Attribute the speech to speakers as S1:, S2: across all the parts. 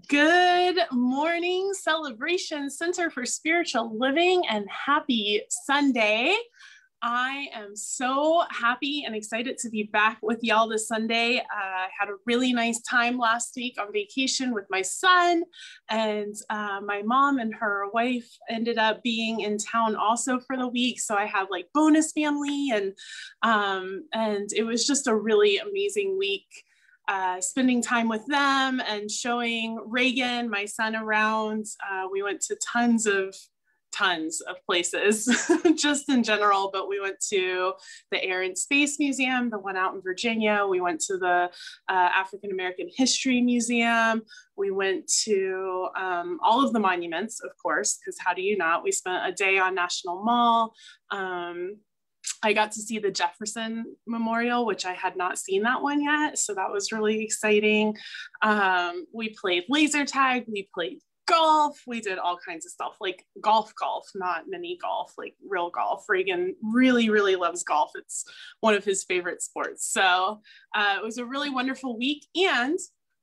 S1: Good morning, Celebration Center for Spiritual Living, and happy Sunday. I am so happy and excited to be back with y'all this Sunday. I had a really nice time last week on vacation with my son, and my mom and her wife ended up being in town also for the week. So I had like bonus family, and it was just a really amazing week. Spending time with them and showing Reagan, my son, around. We went to tons of places just in general, but we went to the Air and Space Museum, the one out in Virginia. We went to the African American History Museum. We went to all of the monuments, of course, because how do you not? We spent a day on National Mall. I got to see the Jefferson Memorial, which I had not seen that one yet. So that was really exciting. We played laser tag. We played golf. We did all kinds of stuff, like golf, not mini golf, like real golf. Reagan really, really loves golf. It's one of his favorite sports. So it was a really wonderful week. And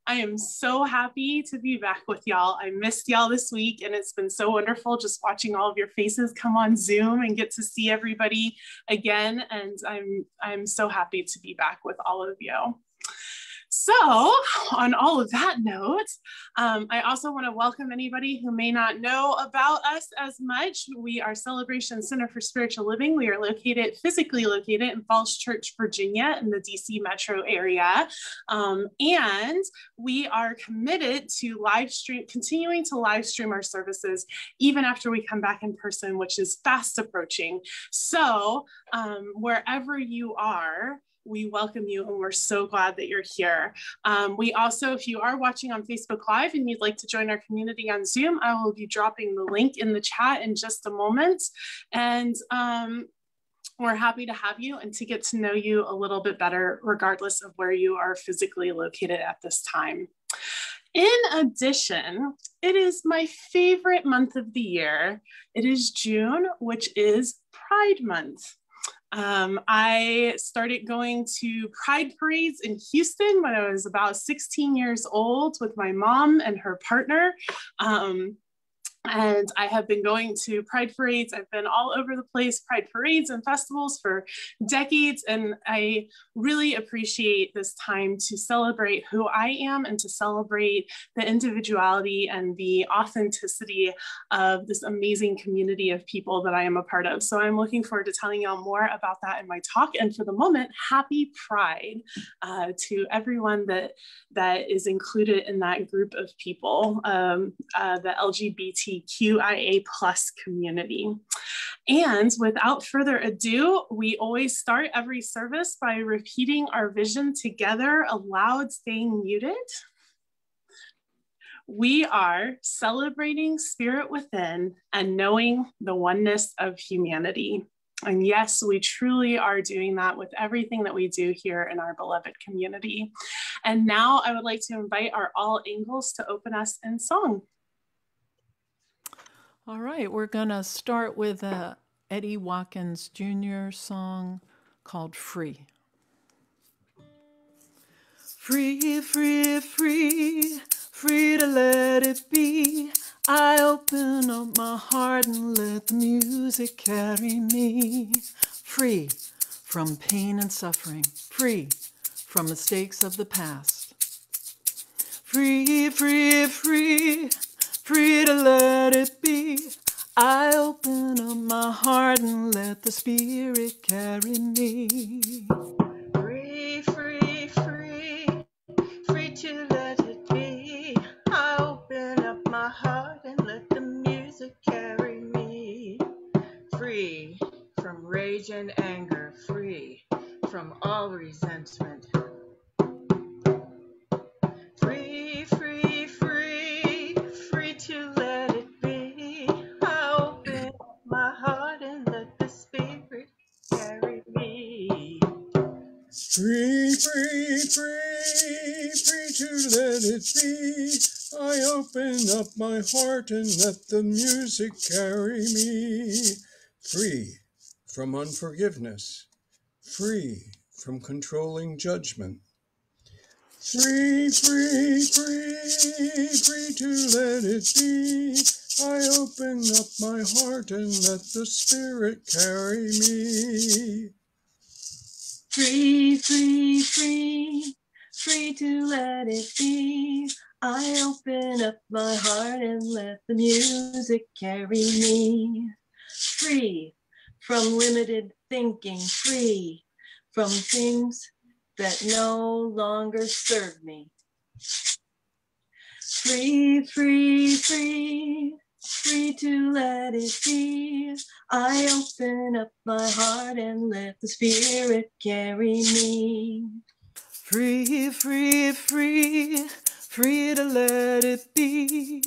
S1: I am so happy to be back with y'all. I missed y'all this week, and it's been so wonderful just watching all of your faces come on Zoom and get to see everybody again. And I'm so happy to be back with all of you. So on all of that note, I also want to welcome anybody who may not know about us as much. We are Celebration Center for Spiritual Living. We are physically located in Falls Church, Virginia, in the DC metro area. And we are committed to continuing to live stream our services, even after we come back in person, which is fast approaching. So wherever you are, we welcome you, and we're so glad that you're here. We also, if you are watching on Facebook Live and you'd like to join our community on Zoom, I will be dropping the link in the chat in just a moment. And we're happy to have you and to get to know you a little bit better, regardless of where you are physically located at this time. In addition, it is my favorite month of the year. It is June, which is Pride Month. I started going to Pride parades in Houston when I was about 16 years old with my mom and her partner. And I have been going to Pride parades. I've been all over the place, Pride parades and festivals for decades. And I really appreciate this time to celebrate who I am and to celebrate the individuality and the authenticity of this amazing community of people that I am a part of. So I'm looking forward to telling y'all more about that in my talk. And for the moment, happy Pride to everyone that is included in that group of people, the LGBTQIA+ community. And without further ado, we always start every service by repeating our vision together aloud, staying muted. We are celebrating spirit within and knowing the oneness of humanity. And yes, we truly are doing that with everything that we do here in our beloved community. And now I would like to invite our All Angels to open us in song.
S2: All right, we're going to start with Eddie Watkins Jr. song called Free. Free, free, free, free to let it be. I open up my heart and let the music carry me. Free from pain and suffering, free from mistakes of the past. Free, free, free, free to let it be. I open up my heart and let the spirit carry me.
S3: Free, free, free, free to let it be. I open up my heart and let the music carry me. Free from rage and anger, free from all resentment. Free, free, free, free to let it be. I open up my heart and let the spirit carry me.
S4: Free, free, free, free to let it be. I open up my heart and let the music carry me. Free from unforgiveness, free from controlling judgment, Free, free, free, free to let it be. I open up my heart and let the Spirit carry me.
S2: Free, free, free, free to let it be. I open up my heart and let the music carry me. Free from limited thinking, free from things that no longer serve me. Free, free, free, free to let it be. I open up my heart and let the Spirit carry me. Free, free, free, free to let it be.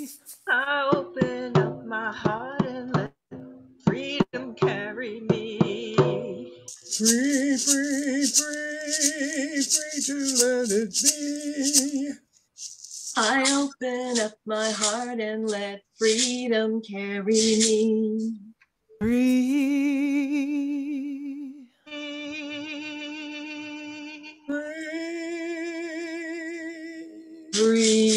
S3: I open up my heart and let freedom carry me.
S4: Free, free, free, free to let it be.
S2: I open up my heart and let freedom carry me. Free.
S4: Free.
S2: Free.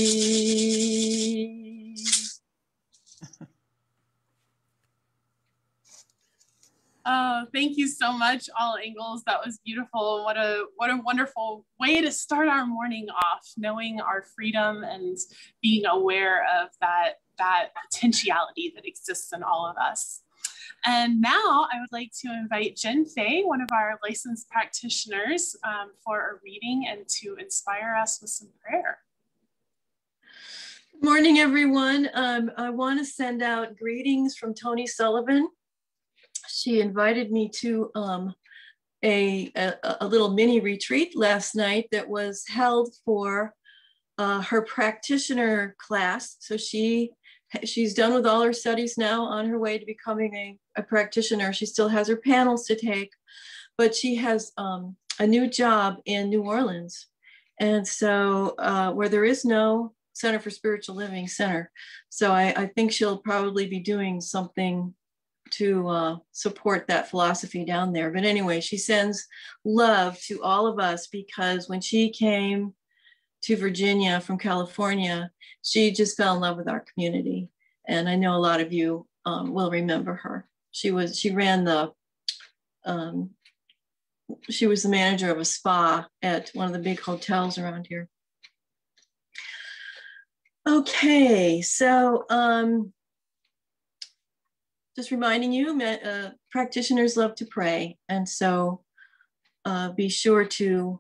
S1: Thank you so much, all angles. That was beautiful. What a wonderful way to start our morning off, knowing our freedom and being aware of that potentiality that exists in all of us. And now I would like to invite Jen Fay, one of our licensed practitioners, for a reading and to inspire us with some prayer.
S2: Good morning, everyone. I want to send out greetings from Tony Sullivan. She invited me to a little mini retreat last night that was held for her practitioner class. So she's done with all her studies now, on her way to becoming a practitioner. She still has her panels to take, but she has a new job in New Orleans. And so where there is no Center for Spiritual Living Center. So I think she'll probably be doing something to support that philosophy down there. But anyway, she sends love to all of us, because when she came to Virginia from California, she just fell in love with our community. And I know a lot of you will remember her. She was the manager of a spa at one of the big hotels around here. Okay, so just reminding you, practitioners love to pray. And so be sure to,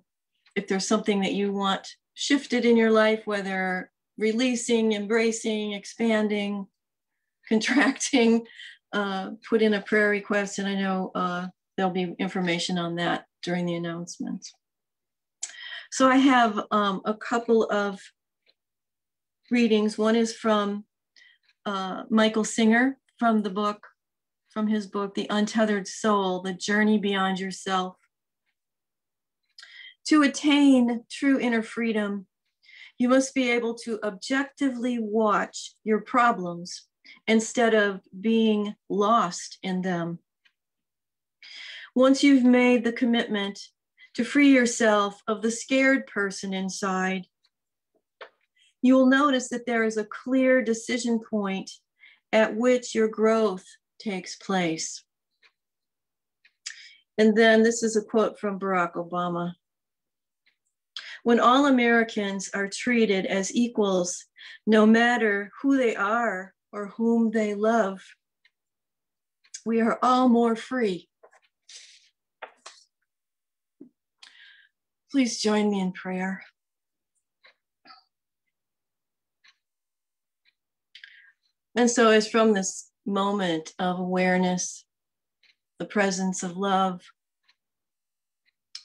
S2: if there's something that you want shifted in your life, whether releasing, embracing, expanding, contracting, put in a prayer request. And I know there'll be information on that during the announcements. So I have a couple of readings. One is from Michael Singer, from his book, The Untethered Soul, The Journey Beyond Yourself. To attain true inner freedom, you must be able to objectively watch your problems instead of being lost in them. Once you've made the commitment to free yourself of the scared person inside, you will notice that there is a clear decision point at which your growth takes place. And then this is a quote from Barack Obama. When all Americans are treated as equals, no matter who they are or whom they love, we are all more free. Please join me in prayer. And so it's from this moment of awareness, the presence of love,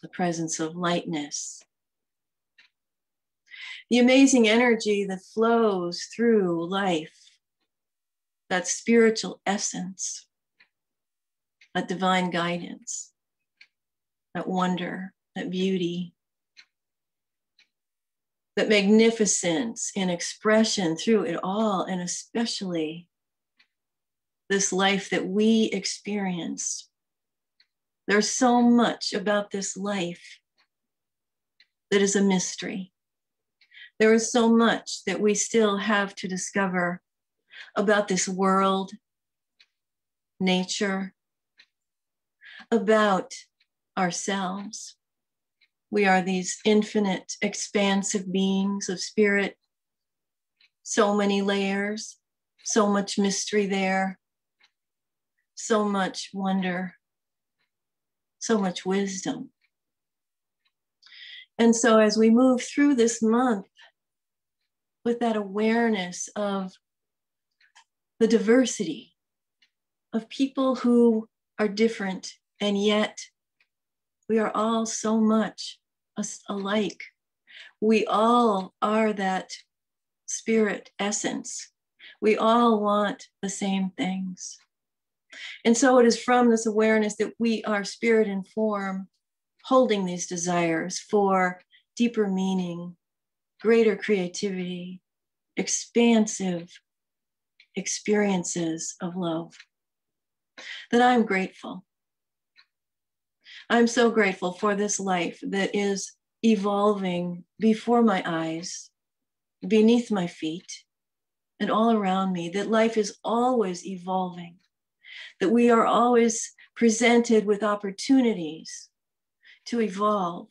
S2: the presence of lightness, the amazing energy that flows through life, that spiritual essence, that divine guidance, that wonder, that beauty, that magnificence in expression through it all, and especially this life that we experience. There's so much about this life that is a mystery. There is so much that we still have to discover about this world, nature, about ourselves. We are these infinite, expansive beings of spirit. So many layers, so much mystery there, so much wonder, so much wisdom. And so as we move through this month with that awareness of the diversity of people who are different, and yet we are all so much alike. We all are that spirit essence. We all want the same things. And so it is from this awareness that we are spirit and form, holding these desires for deeper meaning, greater creativity, expansive experiences of love, that I'm grateful. I'm so grateful for this life that is evolving before my eyes, beneath my feet, and all around me, that life is always evolving, that we are always presented with opportunities to evolve.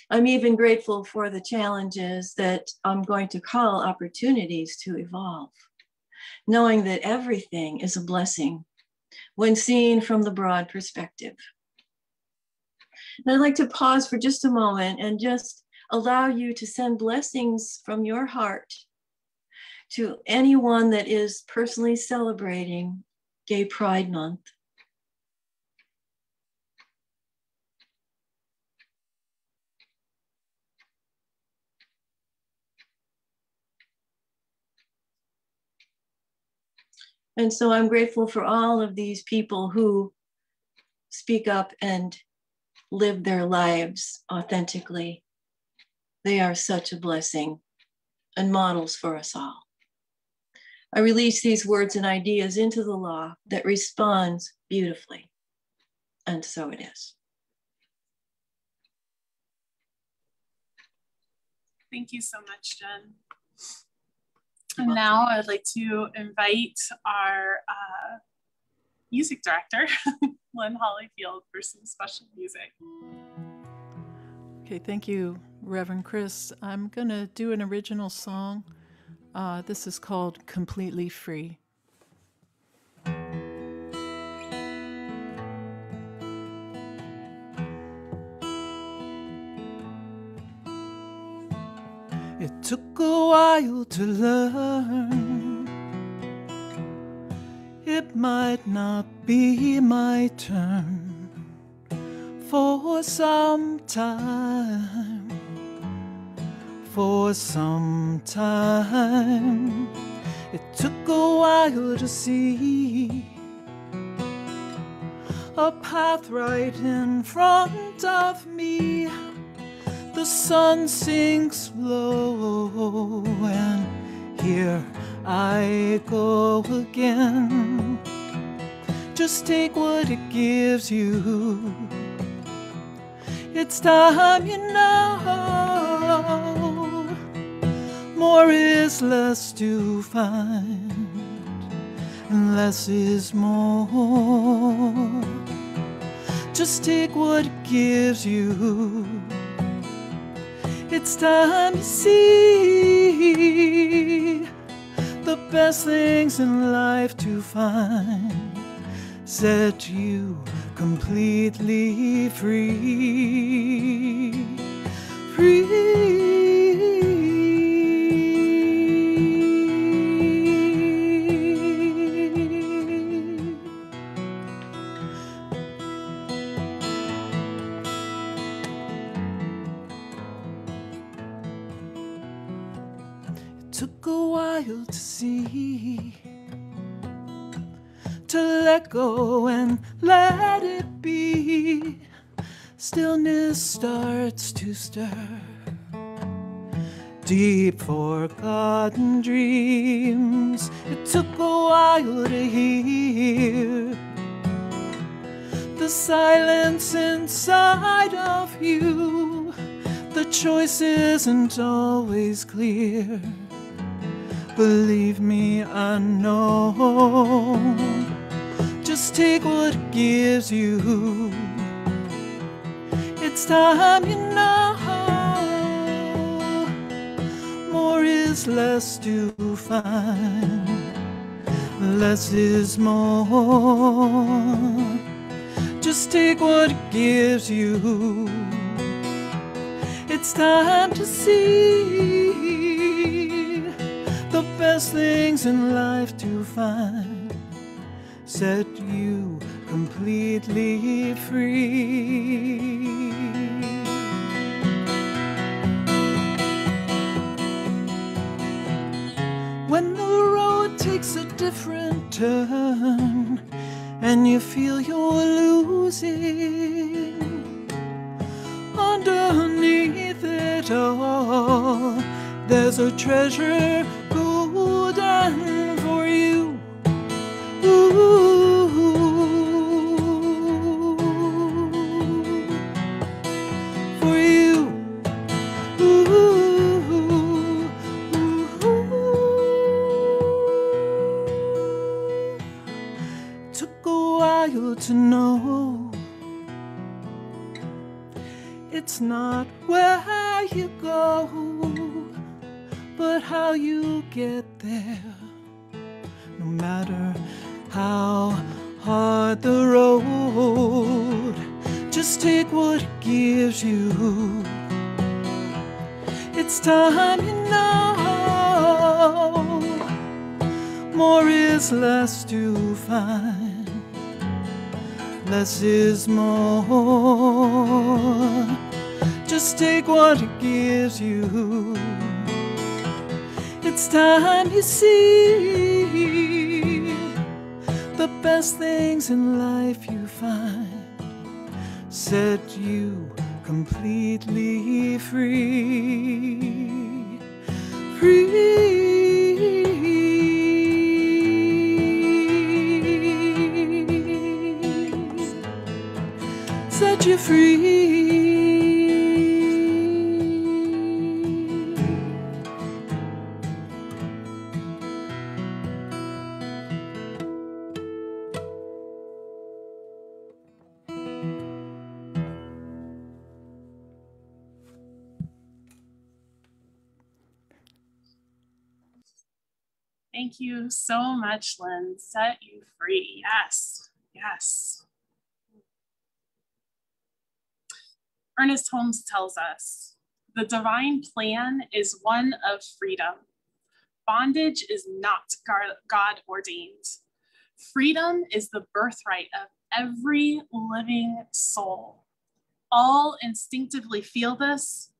S2: I'm even grateful for the challenges that I'm going to call opportunities to evolve, knowing that everything is a blessing when seen from the broad perspective. And I'd like to pause for just a moment and just allow you to send blessings from your heart to anyone that is personally celebrating Gay Pride Month. And so I'm grateful for all of these people who speak up and live their lives authentically. They are such a blessing and models for us all. I release these words and ideas into the law that responds beautifully. And so it is.
S1: Thank you so much, Jen. And now I'd like to invite our music director, Lynn Hollyfield, for some special music.
S2: Okay, thank you, Reverend Chris. I'm gonna do an original song. This is called Completely Free. It took a while to learn. It might not be my turn for some time. For some time, it took a while to see a path right in front of me. The sun sinks low, and here I go again. Just take what it gives you. It's time, you know. More is less to find, and less is more. Just take what it gives you. It's time to see the best things in life to find. Set you completely free. Free. Took a while to see, to let go and let it be. Stillness starts to stir, deep forgotten dreams. It took a while to hear the silence inside of you, the choice isn't always clear. Believe me, I know. Just take what it gives you. It's time, you know. More is less to find. Less is more. Just take what it gives you. It's time to see the best things in life to find. Set you completely free. When the road takes a different turn and you feel you're losing, underneath it all, there's a treasure golden for you. Ooh, for you. Ooh, took a while to know. It's not where you go, but how you get there. No matter how hard the road, just take what it gives you. It's time, you know. More is less to find. Less is more. Just take what it gives you. It's time you see the best things in life you find. Set you completely free. Free. Set you free.
S1: Thank you so much, Lynn. Set you free. Yes, yes. Ernest Holmes tells us, the divine plan is one of freedom. Bondage is not God ordained. Freedom is the birthright of every living soul. All instinctively feel this.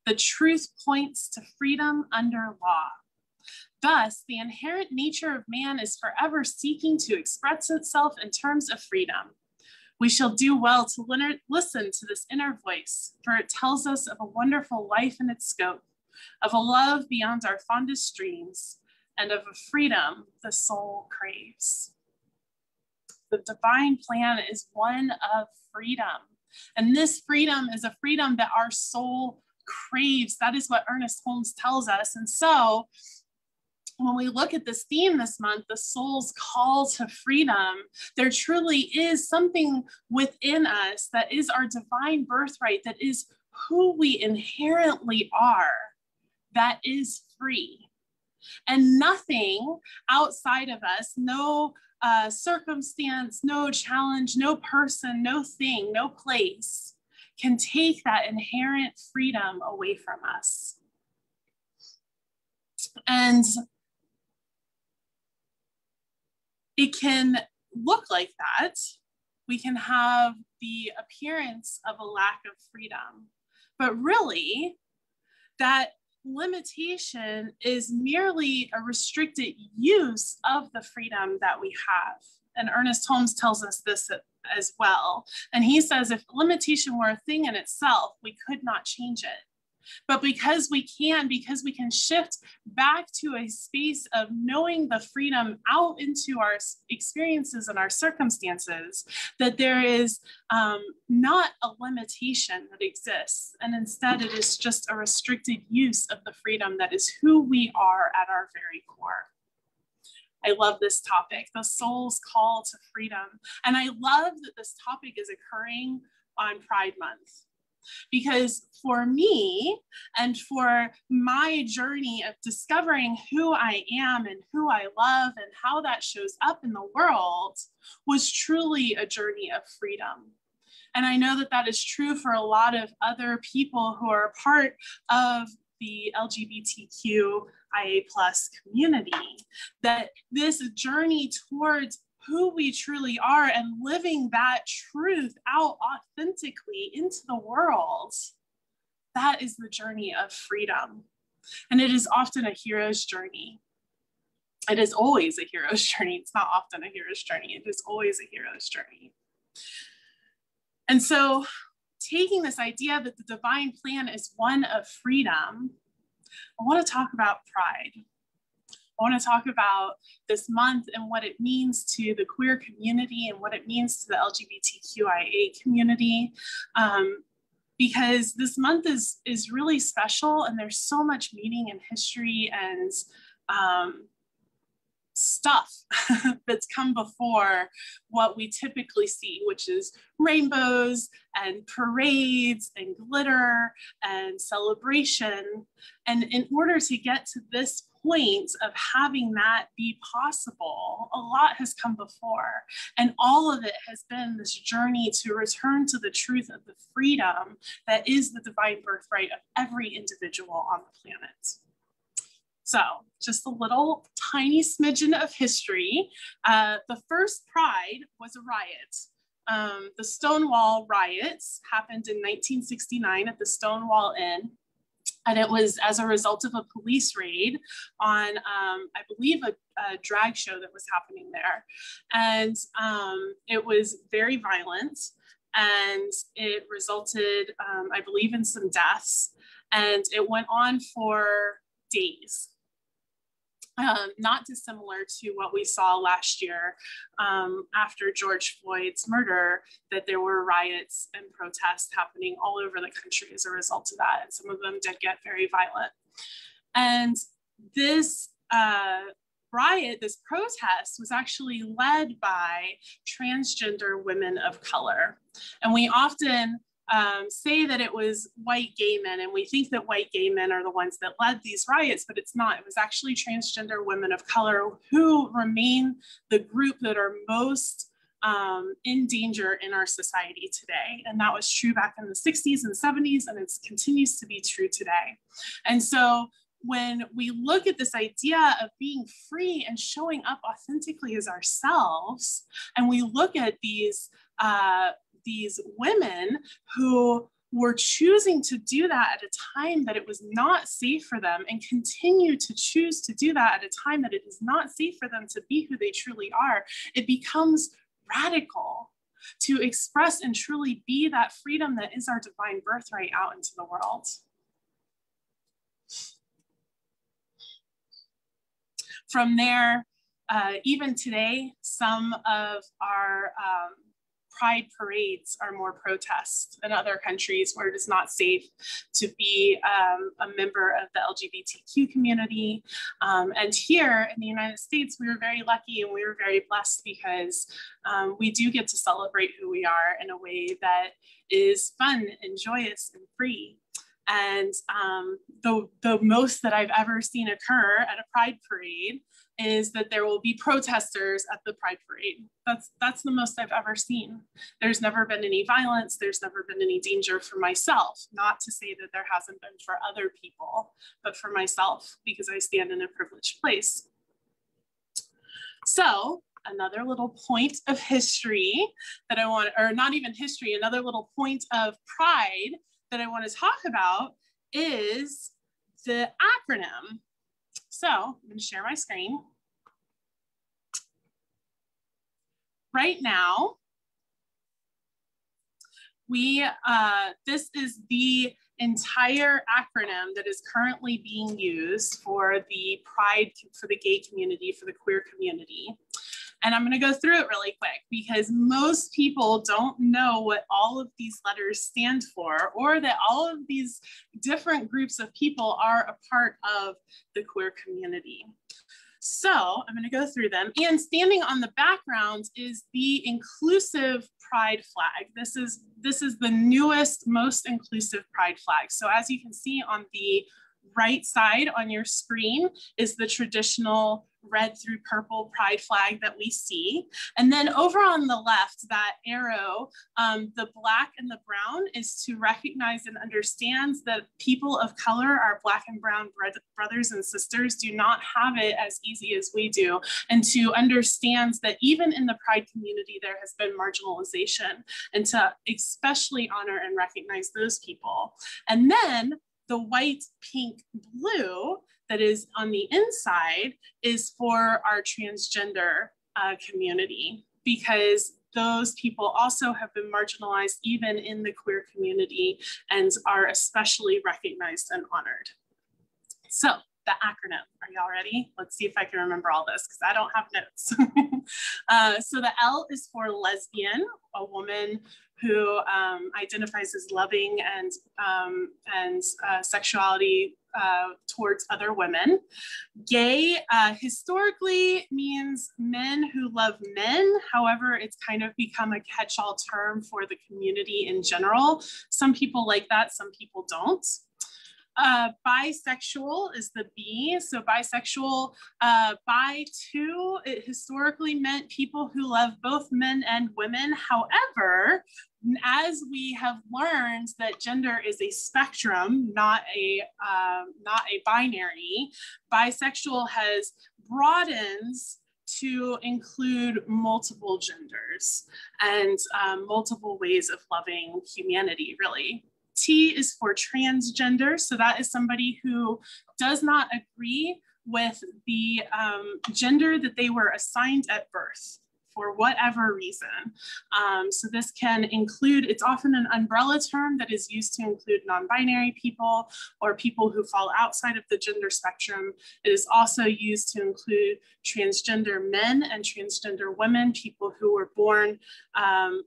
S1: The truth points to freedom under law. Thus, the inherent nature of man is forever seeking to express itself in terms of freedom. We shall do well to listen to this inner voice, for it tells us of a wonderful life in its scope, of a love beyond our fondest dreams, and of a freedom the soul craves. The divine plan is one of freedom, and this freedom is a freedom that our soul craves. That is what Ernest Holmes tells us. And so, when we look at this theme this month, the soul's call to freedom, there truly is something within us that is our divine birthright, that is who we inherently are, that is free. And nothing outside of us, no circumstance, no challenge, no person, no thing, no place can take that inherent freedom away from us. And it can look like that. We can have the appearance of a lack of freedom, but really that limitation is merely a restricted use of the freedom that we have. And Ernest Holmes tells us this as well. And he says, if limitation were a thing in itself, we could not change it. But because we can shift back to a space of knowing the freedom out into our experiences and our circumstances, that there is not a limitation that exists, and instead it is just a restricted use of the freedom that is who we are at our very core. I love this topic, the soul's call to freedom. And I love that this topic is occurring on Pride Month. Because for me and for my journey of discovering who I am and who I love and how that shows up in the world was truly a journey of freedom. And I know that that is true for a lot of other people who are part of the LGBTQIA+ community, that this journey towards who we truly are and living that truth out authentically into the world, that is the journey of freedom. And it is often a hero's journey. It is always a hero's journey. It's not often a hero's journey. It is always a hero's journey. And so taking this idea that the divine plan is one of freedom, I want to talk about pride. I want to talk about this month and what it means to the queer community and what it means to the LGBTQIA community, because this month is really special, and there's so much meaning and history and stuff that's come before what we typically see, which is rainbows and parades and glitter and celebration. And in order to get to this point of having that be possible, a lot has come before. And all of it has been this journey to return to the truth of the freedom that is the divine birthright of every individual on the planet. So just a little tiny smidgen of history. The first Pride was a riot. The Stonewall riots happened in 1969 at the Stonewall Inn. And it was as a result of a police raid on, I believe, a drag show that was happening there. And it was very violent, and it resulted, I believe, in some deaths. And it went on for days. Not dissimilar to what we saw last year after George Floyd's murder, that there were riots and protests happening all over the country as a result of that. And some of them did get very violent. And this riot, this protest, was actually led by transgender women of color. And we often say that it was white gay men, and we think that white gay men are the ones that led these riots, but it's not. It was actually transgender women of color who remain the group that are most in danger in our society today. And that was true back in the 60s and 70s, and it continues to be true today. And so when we look at this idea of being free and showing up authentically as ourselves, and we look at these women who were choosing to do that at a time that it was not safe for them, and continue to choose to do that at a time that it is not safe for them to be who they truly are, it becomes radical to express and truly be that freedom that is our divine birthright out into the world. From there, even today, some of our Pride parades are more protests in other countries where it is not safe to be a member of the LGBTQ community. And here in the United States, we were very lucky and we were very blessed, because we do get to celebrate who we are in a way that is fun and joyous and free. And the most that I've ever seen occur at a Pride parade is that there will be protesters at the Pride parade. That's the most I've ever seen. There's never been any violence. There's never been any danger for myself. Not to say that there hasn't been for other people, but for myself, because I stand in a privileged place. So another little point of history that I want, or not even history, another little point of pride that I want to talk about is the acronym. So I'm going to share my screen. Right now, this is the entire acronym that is currently being used for the Pride, for the gay community, for the queer community. And I'm going to go through it really quick because most people don't know what all of these letters stand for, or that all of these different groups of people are a part of the queer community. So I'm going to go through them. And standing on the background is the inclusive pride flag. This is the newest, most inclusive pride flag. So as you can see on the right side on your screen is the traditional red through purple pride flag that we see. And then over on the left, that arrow, the black and the brown is to recognize and understand that people of color, our Black and brown brothers and sisters, do not have it as easy as we do. And to understand that even in the pride community, there has been marginalization, and to especially honor and recognize those people. And then the white, pink, blue that is on the inside is for our transgender community, because those people also have been marginalized even in the queer community and are especially recognized and honored. So the acronym, are y'all ready? Let's see if I can remember all this because I don't have notes. So the L is for lesbian, a woman who identifies as loving and sexuality towards other women. Gay historically means men who love men. However, it's kind of become a catch-all term for the community in general. Some people like that, some people don't. Bisexual is the B. So bisexual, bi too, it historically meant people who love both men and women. However, as we have learned that gender is a spectrum, not a binary, bisexual has broadened to include multiple genders and multiple ways of loving humanity, really. T is for transgender. So that is somebody who does not agree with the gender that they were assigned at birth for whatever reason. So this can include, it's often an umbrella term that is used to include non-binary people or people who fall outside of the gender spectrum. It is also used to include transgender men and transgender women, people who were born,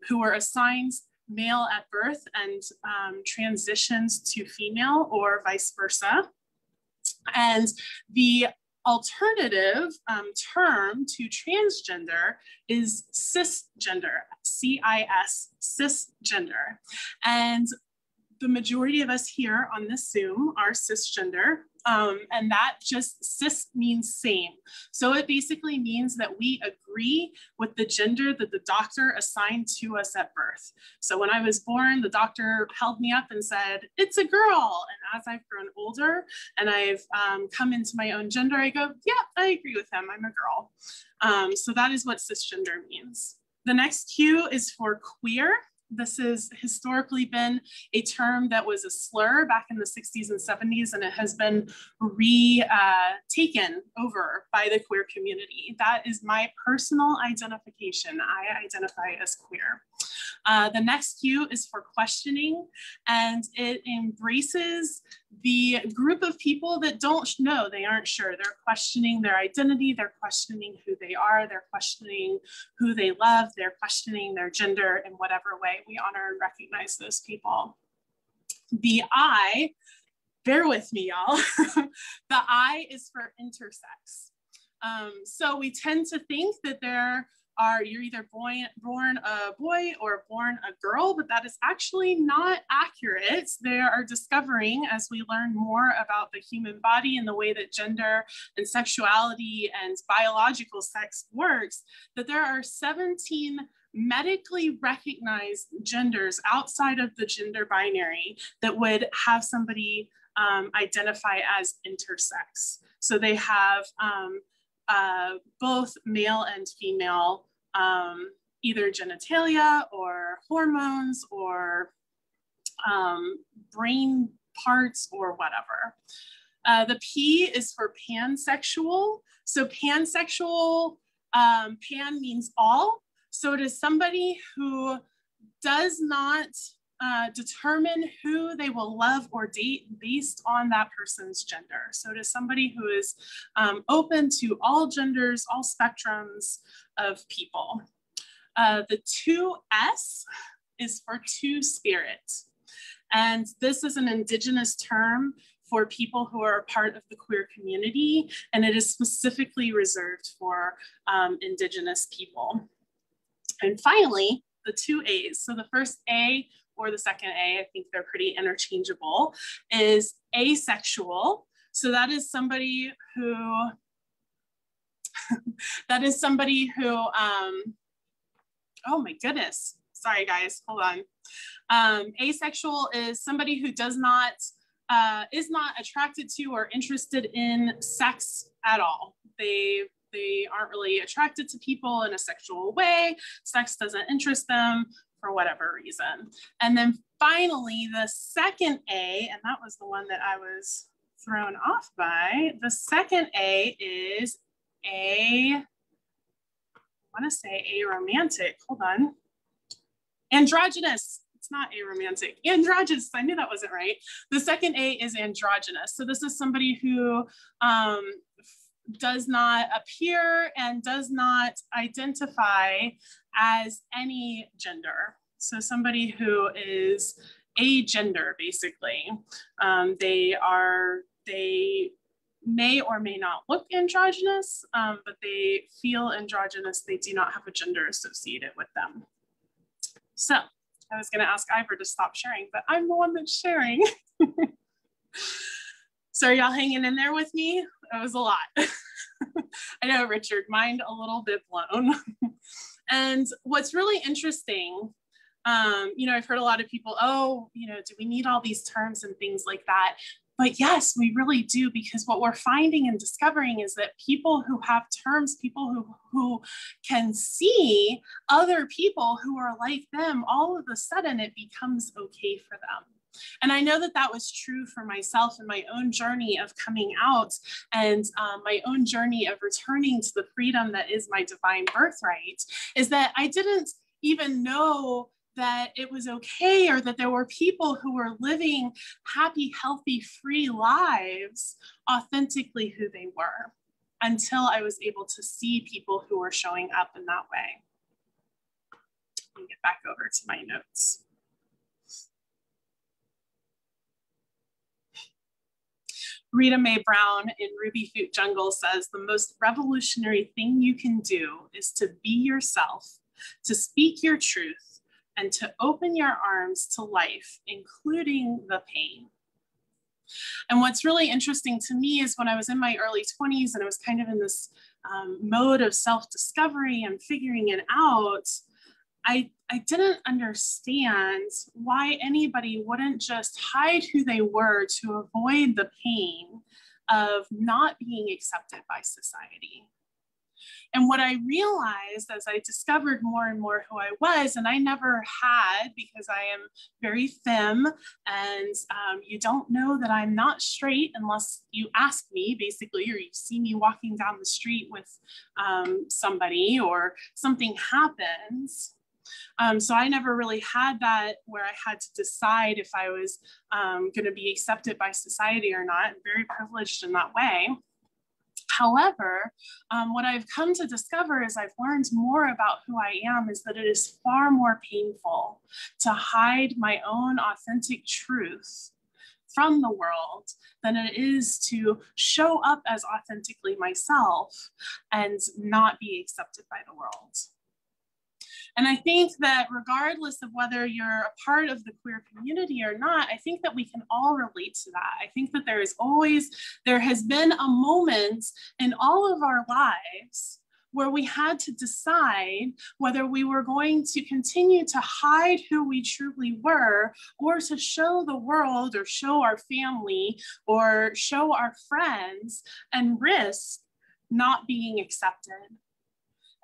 S1: who were assigned male at birth and transitions to female or vice versa. And the alternative term to transgender is cisgender, C-I-S, cisgender. And the majority of us here on this Zoom are cisgender, and that just, cis means same. So it basically means that we agree with the gender that the doctor assigned to us at birth. So when I was born, the doctor held me up and said, it's a girl. And as I've grown older and I've come into my own gender, I go, yeah, I agree with him, I'm a girl. So that is what cisgender means. The next Q is for queer. This has historically been a term that was a slur back in the 60s and 70s, and it has been taken over by the queer community. That is my personal identification. I identify as queer. The next Q is for questioning, and it embraces the group of people that don't know, they aren't sure. They're questioning their identity, they're questioning who they are, they're questioning who they love, they're questioning their gender in whatever way. We honor and recognize those people. The I, bear with me, y'all. The I is for intersex. So we tend to think that you're either born a boy or born a girl, but that is actually not accurate. They are discovering, as we learn more about the human body and the way that gender and sexuality and biological sex works, that there are 17 medically recognized genders outside of the gender binary that would have somebody identify as intersex. So they have both male and female, either genitalia or hormones or brain parts or whatever. The P is for pansexual. So pansexual, pan means all. So it is somebody who does not determine who they will love or date based on that person's gender. So it is somebody who is open to all genders, all spectrums of people. The 2S is for two-spirit. And this is an indigenous term for people who are a part of the queer community, and it is specifically reserved for indigenous people. And finally, the 2 A's. So the first A or the second A, I think they're pretty interchangeable, is asexual. So that is somebody who, oh my goodness. Sorry guys, hold on. Asexual is somebody who is not attracted to or interested in sex at all. They aren't really attracted to people in a sexual way. Sex doesn't interest them for whatever reason. And then finally, the second A, and that was the one that I was thrown off by, the second A is I want to say aromantic, hold on. Androgynous. It's not aromantic. Androgynous. I knew that wasn't right. The second A is androgynous. So this is somebody who does not appear and does not identify as any gender. So somebody who is agender, basically. They may or may not look androgynous, but they feel androgynous. They do not have a gender associated with them. So I was going to ask Ivor to stop sharing, but I'm the one that's sharing. So are y'all hanging in there with me? It was a lot. I know, Richard, mind a little bit blown. And what's really interesting, I've heard a lot of people, do we need all these terms and things like that? But yes, we really do, because what we're finding and discovering is that people who have terms, people who can see other people who are like them, all of a sudden it becomes okay for them. And I know that that was true for myself in my own journey of coming out and my own journey of returning to the freedom that is my divine birthright, is that I didn't even know that it was okay, or that there were people who were living happy, healthy, free lives authentically who they were, until I was able to see people who were showing up in that way. Let me get back over to my notes. Rita Mae Brown in Ruby Foot Jungle says, the most revolutionary thing you can do is to be yourself, to speak your truth, and to open your arms to life, including the pain. And what's really interesting to me is when I was in my early 20s and I was kind of in this mode of self-discovery and figuring it out, I didn't understand why anybody wouldn't just hide who they were to avoid the pain of not being accepted by society. And what I realized as I discovered more and more who I was, and I never had, because I am very femme, and you don't know that I'm not straight unless you ask me, basically, or you see me walking down the street with somebody or something happens. So I never really had that where I had to decide if I was going to be accepted by society or not. I'm very privileged in that way. However, what I've come to discover as I've learned more about who I am is that it is far more painful to hide my own authentic truth from the world than it is to show up as authentically myself and not be accepted by the world. And I think that regardless of whether you're a part of the queer community or not, I think that we can all relate to that. I think that there has been a moment in all of our lives where we had to decide whether we were going to continue to hide who we truly were, or to show the world or show our family or show our friends and risk not being accepted,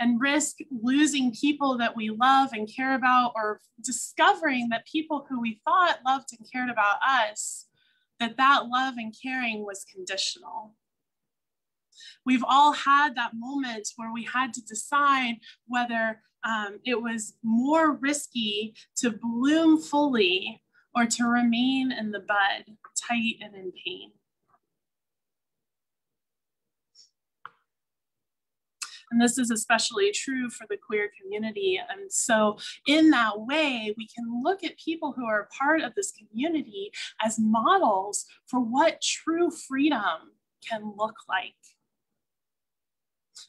S1: and risk losing people that we love and care about, or discovering that people who we thought loved and cared about us, that love and caring was conditional. We've all had that moment where we had to decide whether it was more risky to bloom fully or to remain in the bud, tight and in pain. And this is especially true for the queer community. And so in that way, we can look at people who are part of this community as models for what true freedom can look like.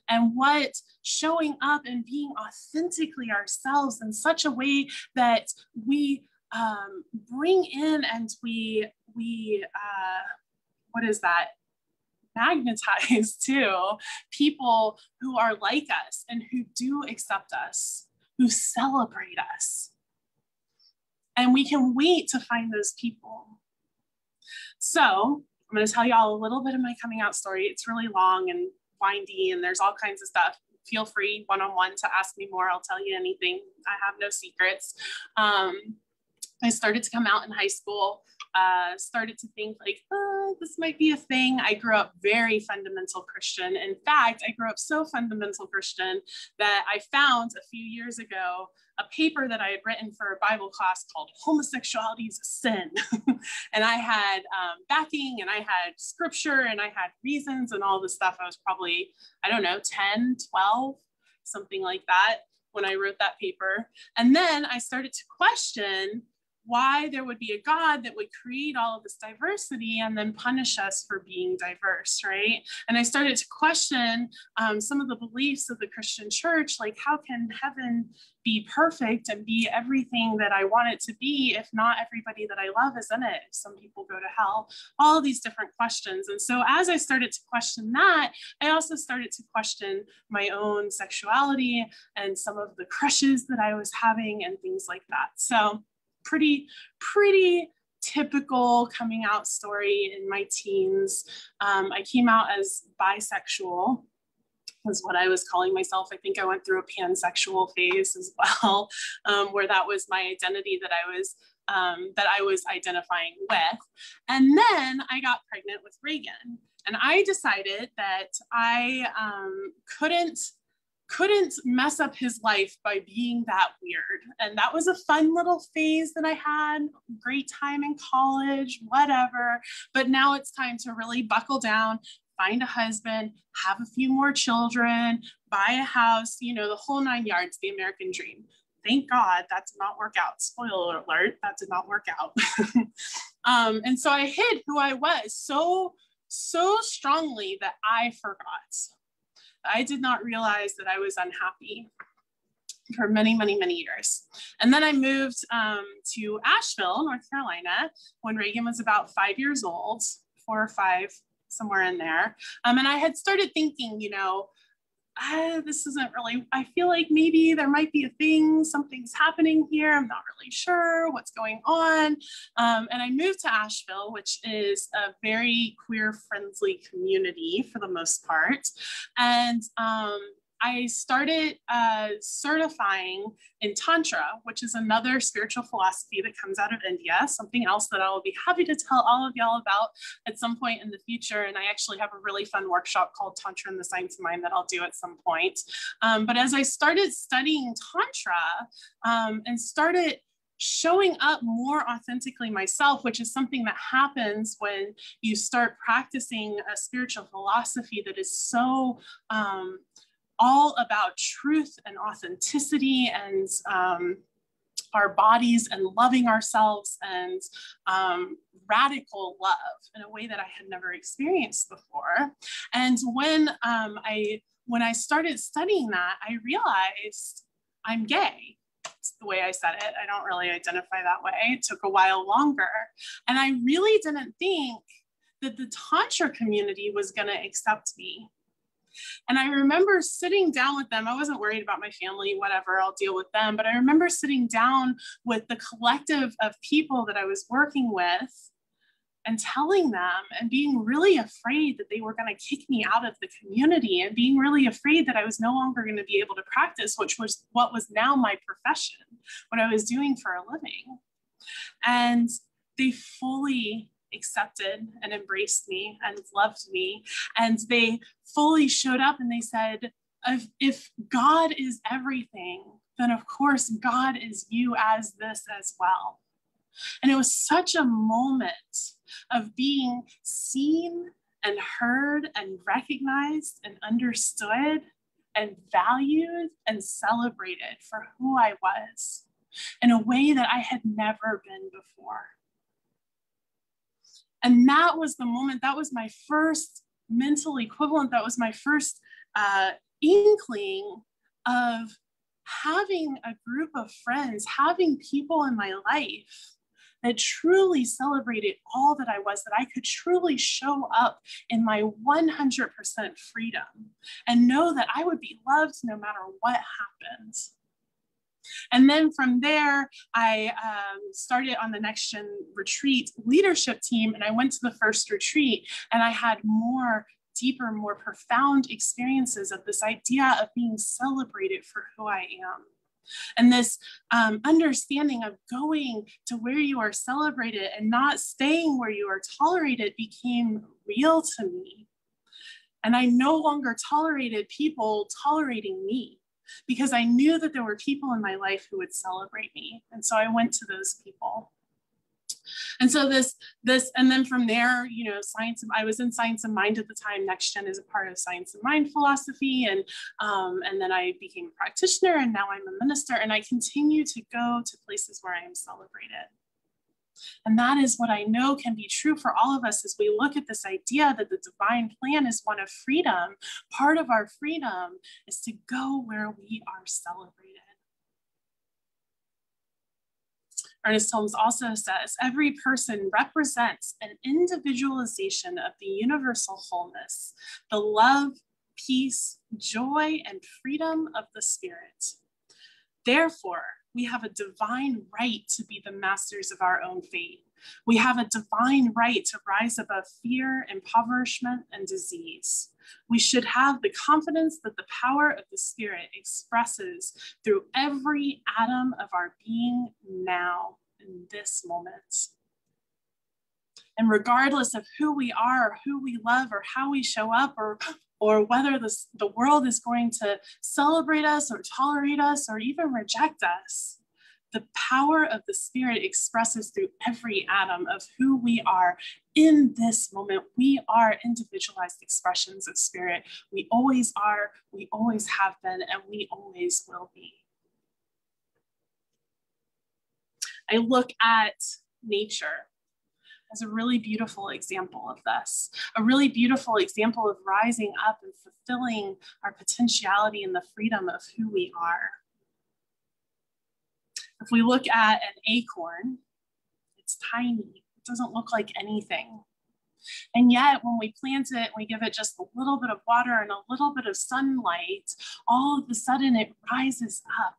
S1: And what showing up and being authentically ourselves in such a way that we bring in and we what is that? Magnetize to people who are like us and who do accept us, who celebrate us. And we can wait to find those people. So I'm going to tell y'all a little bit of my coming out story. It's really long and windy and there's all kinds of stuff. Feel free one-on-one to ask me more. I'll tell you anything. I have no secrets. I started to come out in high school, started to think like, oh, this might be a thing. I grew up very fundamental Christian. In fact, I grew up so fundamental Christian that I found a few years ago a paper that I had written for a Bible class called Homosexuality is a Sin. And I had backing and I had scripture and I had reasons and all this stuff. I was probably, I don't know, 10, 12, something like that when I wrote that paper. And then I started to question why there would be a God that would create all of this diversity and then punish us for being diverse, right? And I started to question some of the beliefs of the Christian church, like how can heaven be perfect and be everything that I want it to be if not everybody that I love is in it? If some people go to hell, all of these different questions. And so as I started to question that, I also started to question my own sexuality and some of the crushes that I was having and things like that. So pretty typical coming out story in my teens. I came out as bisexual, was what I was calling myself. I think I went through a pansexual phase as well, where that was my identity that I was identifying with. And then I got pregnant with Reagan, and I decided that I couldn't mess up his life by being that weird. And that was a fun little phase that I had, great time in college, whatever. But now it's time to really buckle down, find a husband, have a few more children, buy a house, you know, the whole 9 yards, the American dream. Thank God that did not work out. Spoiler alert, that did not work out. And so I hid who I was so strongly that I forgot. I did not realize that I was unhappy for many years. And then I moved to Asheville, North Carolina, when Reagan was about 5 years old, 4 or 5, somewhere in there. And I had started thinking, you know, this isn't really, I feel like maybe there might be a thing, something's happening here. I'm not really sure what's going on. And I moved to Asheville, which is a very queer friendly community for the most part. And I started certifying in Tantra, which is another spiritual philosophy that comes out of India, something else that I will be happy to tell all of y'all about at some point in the future. And I actually have a really fun workshop called Tantra and the Science of Mind that I'll do at some point. But as I started studying Tantra and started showing up more authentically myself, which is something that happens when you start practicing a spiritual philosophy that is so all about truth and authenticity and our bodies and loving ourselves and radical love in a way that I had never experienced before. And when I started studying that, I realized I'm gay. It's the way I said it. I don't really identify that way. It took a while longer. And I really didn't think that the Tantra community was going to accept me. And I remember sitting down with them. I wasn't worried about my family, whatever, I'll deal with them. But I remember sitting down with the collective of people that I was working with and telling them and being really afraid that they were going to kick me out of the community and being really afraid that I was no longer going to be able to practice, which was what was now my profession, what I was doing for a living. And they fully accepted and embraced me and loved me. And they fully showed up and they said, if God is everything, then of course God is you as this as well. And it was such a moment of being seen and heard and recognized and understood and valued and celebrated for who I was in a way that I had never been before. And that was the moment, that was my first mental equivalent, that was my first inkling of having a group of friends, having people in my life that truly celebrated all that I was, that I could truly show up in my 100% freedom and know that I would be loved no matter what happened. And then from there, I started on the Next Gen retreat leadership team, and I went to the first retreat, and I had more deeper, more profound experiences of this idea of being celebrated for who I am. And this understanding of going to where you are celebrated and not staying where you are tolerated became real to me. And I no longer tolerated people tolerating me, because I knew that there were people in my life who would celebrate me. And so I went to those people. And so and then from there, you know, I was in Science of Mind at the time. Next Gen is a part of Science of Mind philosophy. And then I became a practitioner, and now I'm a minister, and I continue to go to places where I am celebrated. And that is what I know can be true for all of us as we look at this idea that the divine plan is one of freedom. Part of our freedom is to go where we are celebrated. Ernest Holmes also says, every person represents an individualization of the universal wholeness, the love, peace, joy, and freedom of the spirit. Therefore, we have a divine right to be the masters of our own fate. We have a divine right to rise above fear, impoverishment, and disease. We should have the confidence that the power of the Spirit expresses through every atom of our being now, in this moment. And regardless of who we are, or who we love, or how we show up, or whether the world is going to celebrate us or tolerate us or even reject us, the power of the Spirit expresses through every atom of who we are in this moment. We are individualized expressions of Spirit. We always are, we always have been, and we always will be. I look at nature as a really beautiful example of this, a really beautiful example of rising up and fulfilling our potentiality and the freedom of who we are. If we look at an acorn, it's tiny. It doesn't look like anything. And yet when we plant it, we give it just a little bit of water and a little bit of sunlight, all of a sudden it rises up.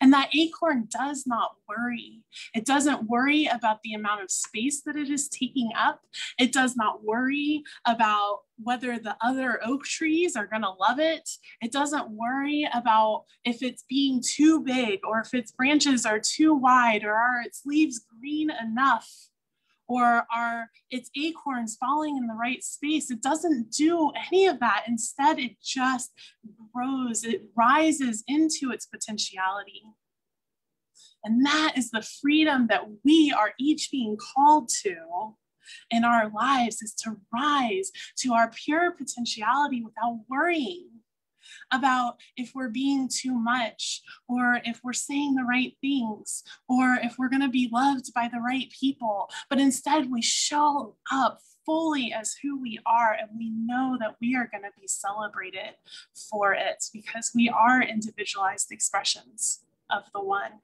S1: And that acorn does not worry. It doesn't worry about the amount of space that it is taking up. It does not worry about whether the other oak trees are going to love it. It doesn't worry about if it's being too big, or if its branches are too wide, or are its leaves green enough, or are its acorns falling in the right space. It doesn't do any of that. Instead, it just grows. It rises into its potentiality. And that is the freedom that we are each being called to in our lives, is to rise to our pure potentiality without worrying about if we're being too much, or if we're saying the right things, or if we're going to be loved by the right people. But instead, we show up fully as who we are, and we know that we are going to be celebrated for it, because we are individualized expressions of the One.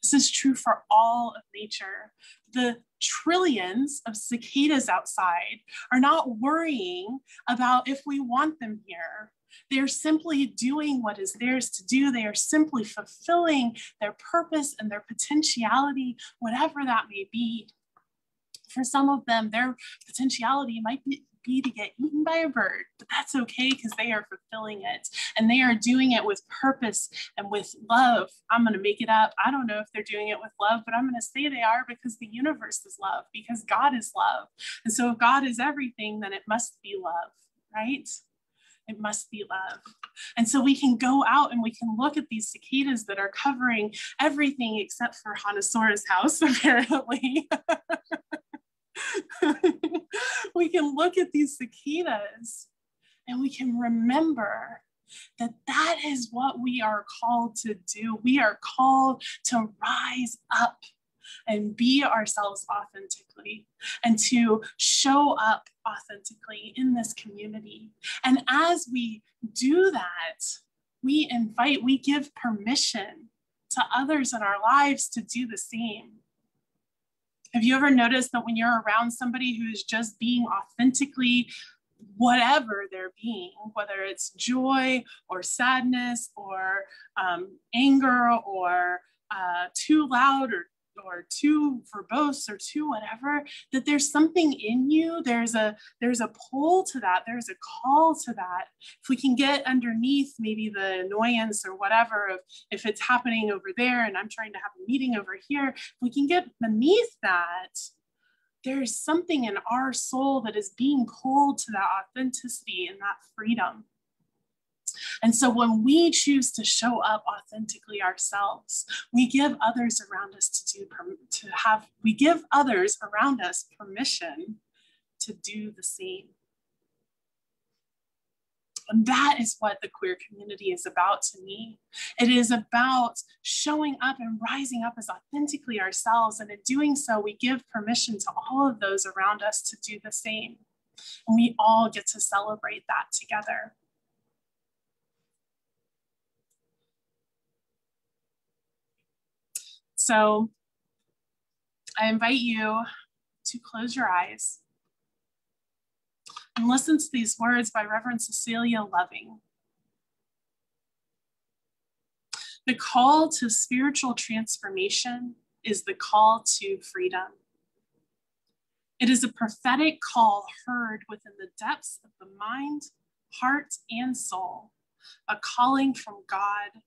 S1: This is true for all of nature. The trillions of cicadas outside are not worrying about if we want them here. They're simply doing what is theirs to do. They are simply fulfilling their purpose and their potentiality, whatever that may be. For some of them, their potentiality might be to get eaten by a bird, but that's okay, because they are fulfilling it, and they are doing it with purpose and with love. I'm going to make it up. I don't know if they're doing it with love, but I'm going to say they are, because the universe is love, because God is love. And so if God is everything, then it must be love, right? It must be love. And so we can go out and we can look at these cicadas that are covering everything except for Hanasora's house, apparently. We can look at these cicadas and we can remember that that is what we are called to do. We are called to rise up and be ourselves authentically and to show up authentically in this community. And as we do that, we give permission to others in our lives to do the same. Have you ever noticed that when you're around somebody who's just being authentically whatever they're being, whether it's joy or sadness or anger or too loud or too verbose or too whatever, that there's something in you, there's a pull to that, there's a call to that. If we can get underneath maybe the annoyance or whatever of if it's happening over there and I'm trying to have a meeting over here, if we can get beneath that, there's something in our soul that is being pulled to that authenticity and that freedom. And so when we choose to show up authentically ourselves, we give others around us we give others around us permission to do the same. And that is what the queer community is about to me. It is about showing up and rising up as authentically ourselves. And in doing so, we give permission to all of those around us to do the same. And we all get to celebrate that together. So I invite you to close your eyes and listen to these words by Reverend Cecilia Loving. The call to spiritual transformation is the call to freedom. It is a prophetic call heard within the depths of the mind, heart, and soul, a calling from God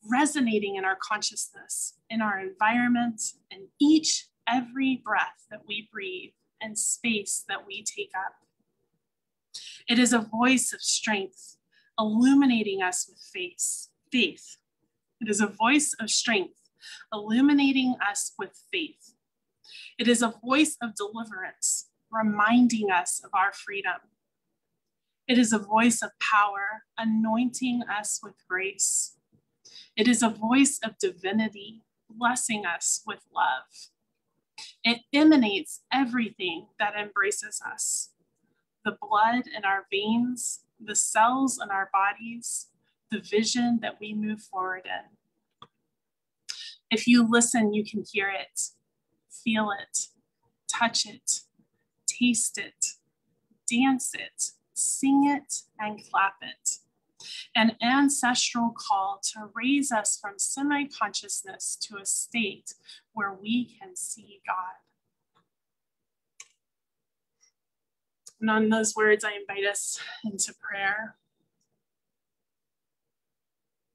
S1: resonating in our consciousness, in our environment, in every breath that we breathe and space that we take up. It is a voice of strength, illuminating us with faith. It is a voice of strength, illuminating us with faith. It is a voice of deliverance, reminding us of our freedom. It is a voice of power, anointing us with grace. It is a voice of divinity, blessing us with love. It emanates everything that embraces us. The blood in our veins, the cells in our bodies, the vision that we move forward in. If you listen, you can hear it, feel it, touch it, taste it, dance it, sing it, and clap it. An ancestral call to raise us from semi-consciousness to a state where we can see God. And on those words, I invite us into prayer,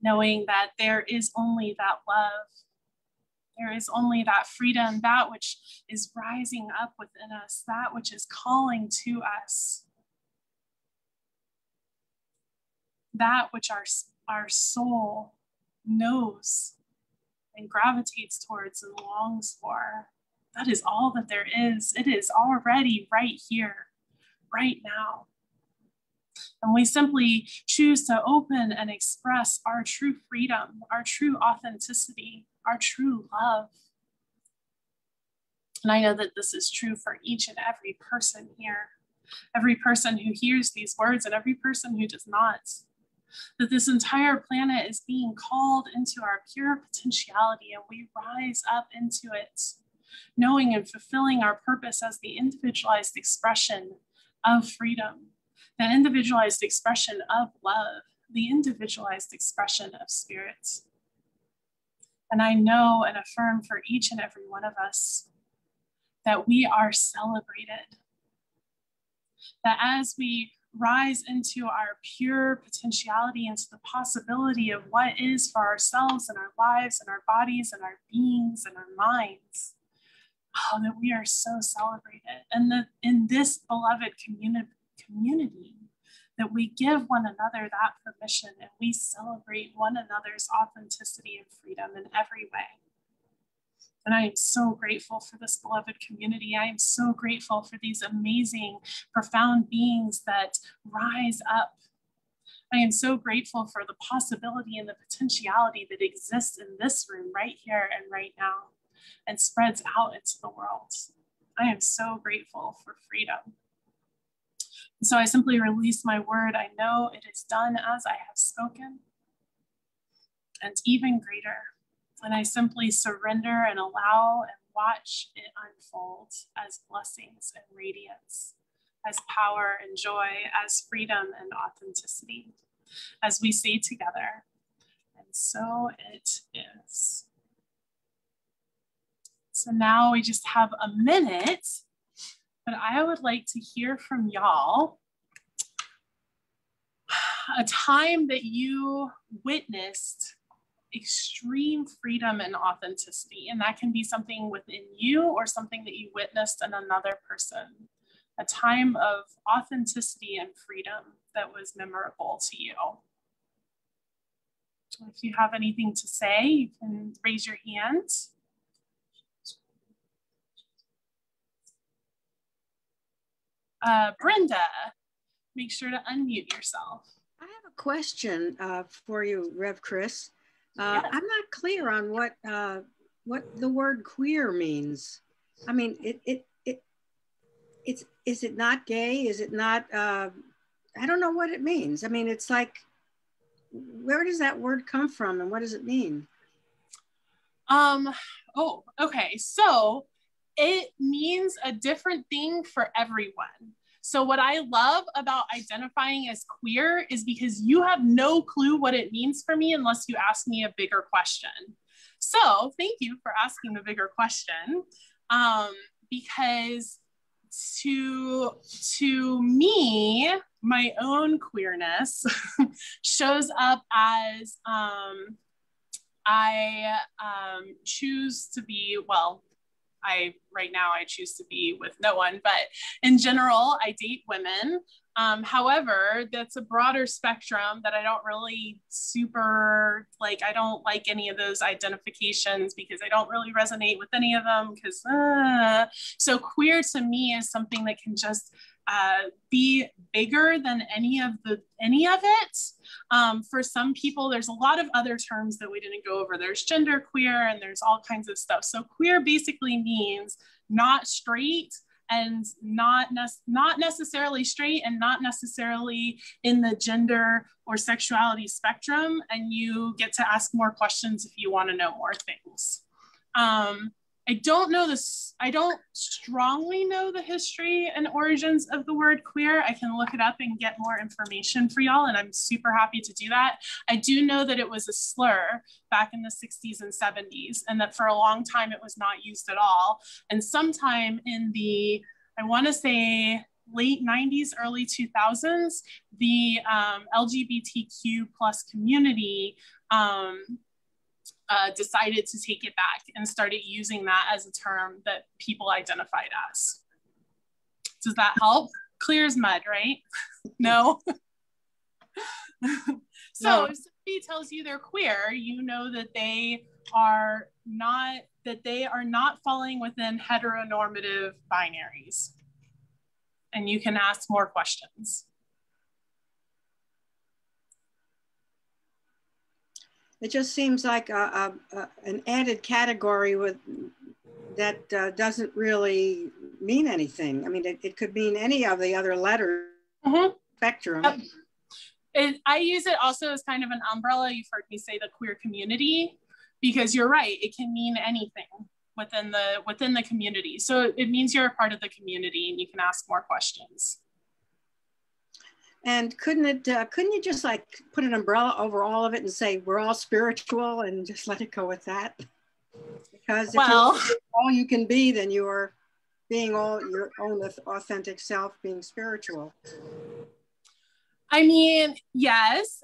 S1: knowing that there is only that love, there is only that freedom, that which is rising up within us, that which is calling to us, that which our soul knows and gravitates towards and longs for. That is all that there is. It is already right here, right now. And we simply choose to open and express our true freedom, our true authenticity, our true love. And I know that this is true for each and every person here, every person who hears these words and every person who does not. That this entire planet is being called into our pure potentiality and we rise up into it, knowing and fulfilling our purpose as the individualized expression of freedom, the individualized expression of love, the individualized expression of spirit. And I know and affirm for each and every one of us that we are celebrated, that as we rise into our pure potentiality, into the possibility of what is for ourselves and our lives and our bodies and our beings and our minds, that we are so celebrated. And that in this beloved community, that we give one another that permission and we celebrate one another's authenticity and freedom in every way. And I am so grateful for this beloved community. I am so grateful for these amazing, profound beings that rise up. I am so grateful for the possibility and the potentiality that exists in this room right here and right now and spreads out into the world. I am so grateful for freedom. So I simply release my word. I know it is done as I have spoken, and even greater. And I simply surrender and allow and watch it unfold as blessings and radiance, as power and joy, as freedom and authenticity, as we say together, and so it is. So now we just have a minute, but I would like to hear from y'all a time that you witnessed extreme freedom and authenticity. And that can be something within you or something that you witnessed in another person. A time of authenticity and freedom that was memorable to you. So if you have anything to say, you can raise your hand. Brenda, make sure to unmute yourself.
S5: I have a question for you, Rev Chris.
S1: Yes.
S5: I'm not clear on what the word queer means. I mean, is it not gay? Is it not? I don't know what it means. I mean, it's like, where does that word come from, and what does it mean?
S1: Oh, okay. So it means a different thing for everyone. So what I love about identifying as queer is because you have no clue what it means for me unless you ask me a bigger question. So thank you for asking the bigger question, because to me, my own queerness shows up as I choose to be, well, right now I choose to be with no one, but in general, I date women. However, that's a broader spectrum that I don't really super like. I don't like any of those identifications because I don't really resonate with any of them because, so queer to me is something that can just be bigger than any of it. For some people, there's a lot of other terms that we didn't go over. There's gender queer and there's all kinds of stuff. So queer basically means not straight and not necessarily straight and not necessarily in the gender or sexuality spectrum. And you get to ask more questions if you want to know more things. I don't know this. I don't strongly know the history and origins of the word queer. I can look it up and get more information for y'all, and I'm super happy to do that. I do know that it was a slur back in the 60s and 70s, and that for a long time it was not used at all. And sometime in the, I want to say, late 90s, early 2000s, the LGBTQ plus community decided to take it back and started using that as a term that people identified as. Does that help? Clear as mud, right? No? So if somebody tells you they're queer, you know that they are not falling within heteronormative binaries. And you can ask more questions.
S5: It just seems like an added category that doesn't really mean anything. I mean, it could mean any of the other letters spectrum.
S1: I use it also as kind of an umbrella. You've heard me say the queer community, because you're right, it can mean anything within the community. So it means you're a part of the community and you can ask more questions.
S5: And couldn't you just like put an umbrella over all of it and say we're all spiritual and just let it go with that? Because if you're all you can be, then you are being all your own authentic self, being spiritual.
S1: I mean, yes,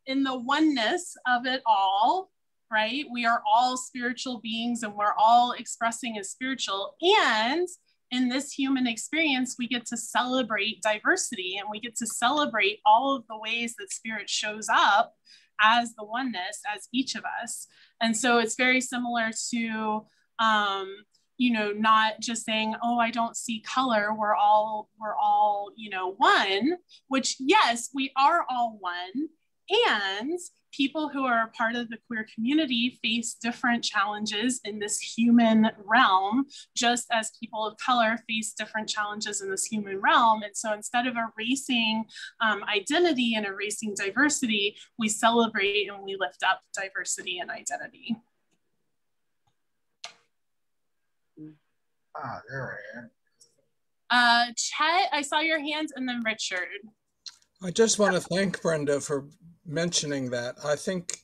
S1: in the oneness of it all, right? We are all spiritual beings and we're all expressing as spiritual. And in this human experience, we get to celebrate diversity, and we get to celebrate all of the ways that spirit shows up as the oneness, as each of us. And so it's very similar to, you know, not just saying, oh, I don't see color. We're all, you know, one, which yes, we are all one. And people who are a part of the queer community face different challenges in this human realm, just as people of color face different challenges in this human realm. And so instead of erasing identity and erasing diversity, we celebrate and we lift up diversity and identity.
S6: Ah, there I am.
S1: Chet, I saw your hands, and then Richard.
S4: I just want to thank Brenda for mentioning that. I think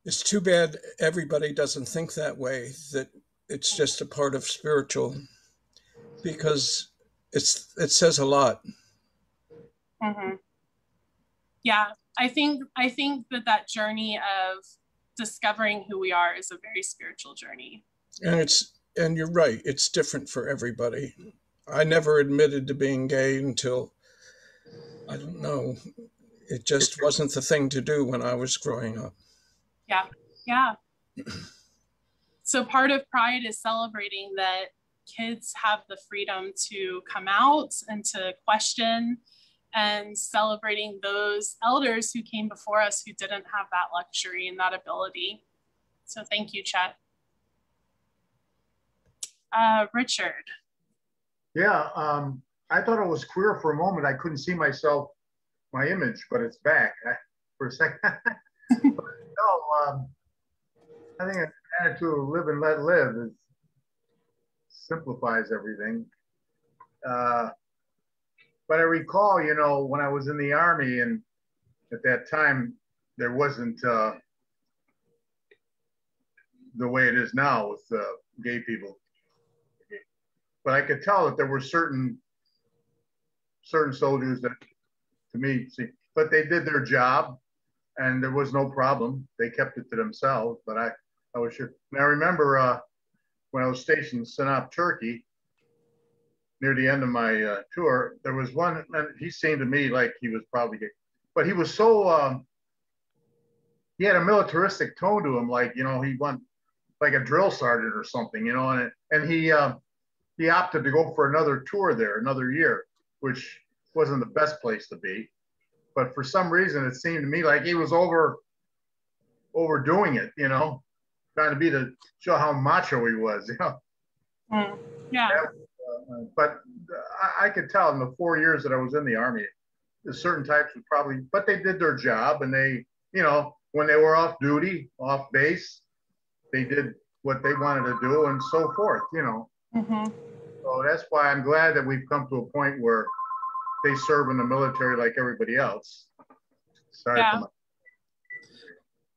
S4: it's too bad everybody doesn't think that way, that it's just a part of spiritual, because it says a lot.
S1: Mm-hmm. Yeah, I think that journey of discovering who we are is a very spiritual journey.
S4: And you're right, it's different for everybody. I never admitted to being gay until, I don't know, it just wasn't the thing to do when I was growing up.
S1: Yeah, yeah. So part of Pride is celebrating that kids have the freedom to come out and to question, and celebrating those elders who came before us who didn't have that luxury and that ability. So thank you, Chet. Richard.
S6: Yeah, I thought it was queer for a moment. I couldn't see myself, my image, but it's back for a second. But no, I think an attitude of live and let live simplifies everything. But I recall, you know, when I was in the Army, and at that time, there wasn't the way it is now with gay people. But I could tell that there were certain soldiers that, to me, but they did their job, and there was no problem. They kept it to themselves. But I was sure. And I remember when I was stationed in Sinop, Turkey, near the end of my tour, there was one, and he seemed to me like he was probably gay, but he was so he had a militaristic tone to him, like, you know, he went like a drill sergeant or something, you know, and he opted to go for another tour there, another year, which wasn't the best place to be. But for some reason, it seemed to me like he was overdoing it, you know, trying to show how macho he was, you know.
S1: Yeah.
S6: But I could tell in the 4 years that I was in the Army, there's certain types would probably, but they did their job, and they, you know, when they were off duty, off base, they did what they wanted to do and so forth, you know.
S1: Mm-hmm.
S6: So that's why I'm glad that we've come to a point where they serve in the military like everybody else. Sorry.
S1: Yeah.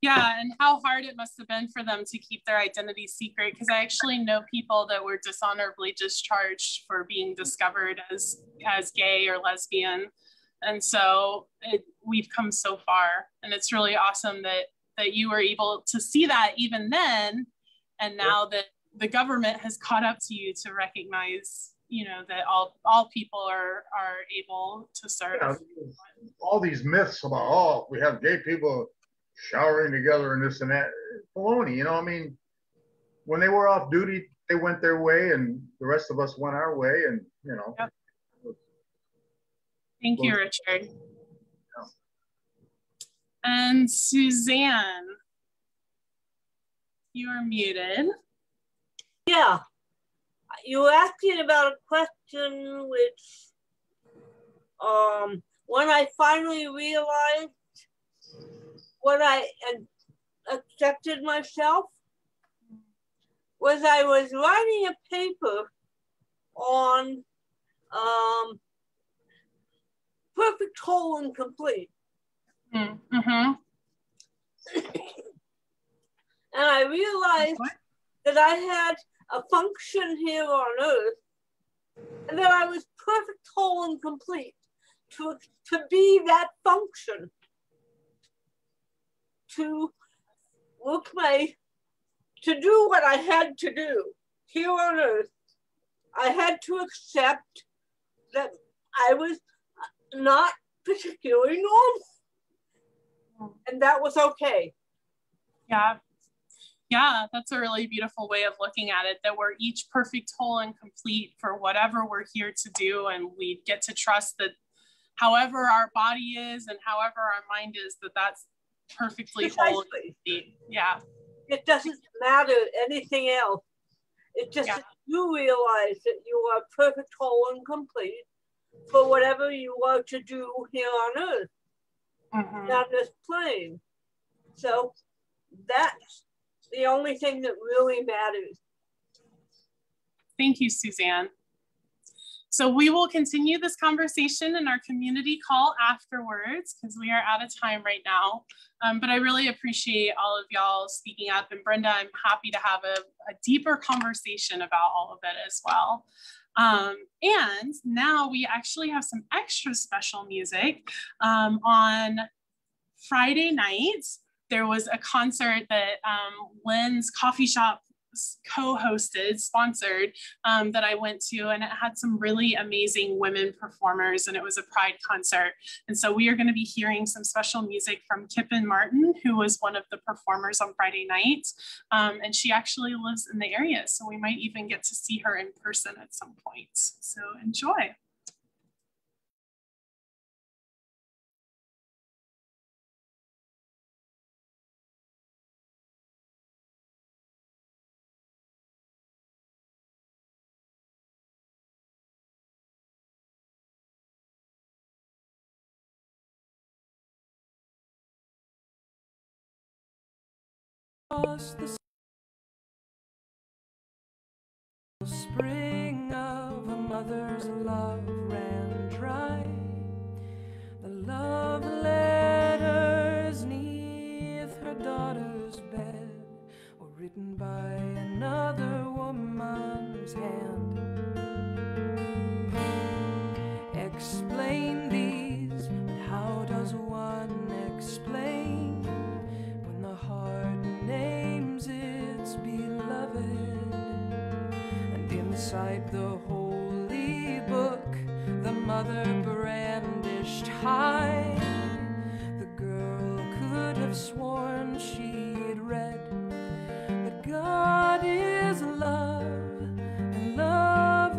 S1: Yeah, and how hard it must have been for them to keep their identity secret, because I actually know people that were dishonorably discharged for being discovered as gay or lesbian. And so we've come so far, and it's really awesome that you were able to see that even then, and now that the government has caught up to you to recognize, you know, that all people are able to serve.
S6: Yeah, all these myths about, oh, we have gay people showering together and this and that, baloney, you know. I mean, when they were off duty, they went their way, and the rest of us went our way, and you know.
S1: Yep. Thank you, Richard.
S6: Yeah.
S1: And Suzanne, you are muted.
S7: Yeah, you were asking about a question which, when I finally realized what I accepted myself, was I was writing a paper on perfect, whole, and complete.
S1: Mm-hmm.
S7: And I realized that I had a function here on earth, and that I was perfect, whole, and complete to be that function, to do what I had to do here on earth, I had to accept that I was not particularly normal. And that was okay.
S1: Yeah. Yeah, that's a really beautiful way of looking at it, that we're each perfect, whole, and complete for whatever we're here to do. And we get to trust that however our body is and however our mind is, that that's perfectly whole and complete. Yeah.
S7: It doesn't matter anything else. It just that you realize that you are perfect, whole, and complete for whatever you are to do here on earth, on this plane. So that's the only thing that really matters.
S1: Thank you, Suzanne. So we will continue this conversation in our community call afterwards, because we are out of time right now. But I really appreciate all of y'all speaking up. And Brenda, I'm happy to have a deeper conversation about all of it as well. And now we actually have some extra special music. On Friday night, there was a concert that Lynn's Coffee Shop co-hosted, sponsored, that I went to, and it had some really amazing women performers, and it was a pride concert. And so we are going to be hearing some special music from Kippen Martin, who was one of the performers on Friday night. And she actually lives in the area, so we might even get to see her in person at some point. So enjoy.
S2: The spring of a mother's love ran dry. The love letters neath her daughter's bed were written by another woman's hand. Explain these, but how does one explain when the heart names its beloved? And inside the holy book the mother brandished high, the girl could have sworn she'd read that God is love and love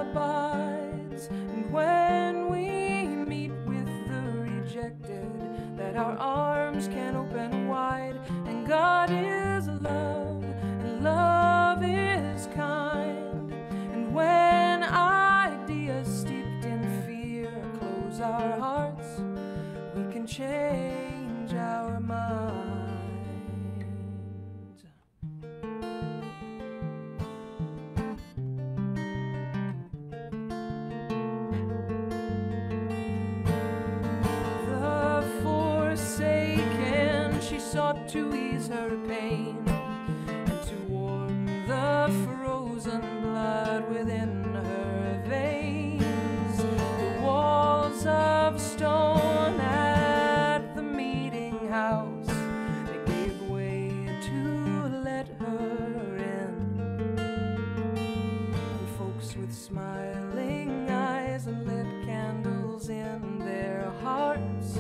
S2: abides, and when we meet with the rejected that our arms can open wide, and God is love and love is kind, and when ideas steeped in fear close our hearts, we can change our minds. The forsaken, she sought to ease her pain and to warm the frozen blood within her veins. The walls of stone at the meeting house, they gave way to let her in. And folks with smiling eyes and lit candles in their hearts,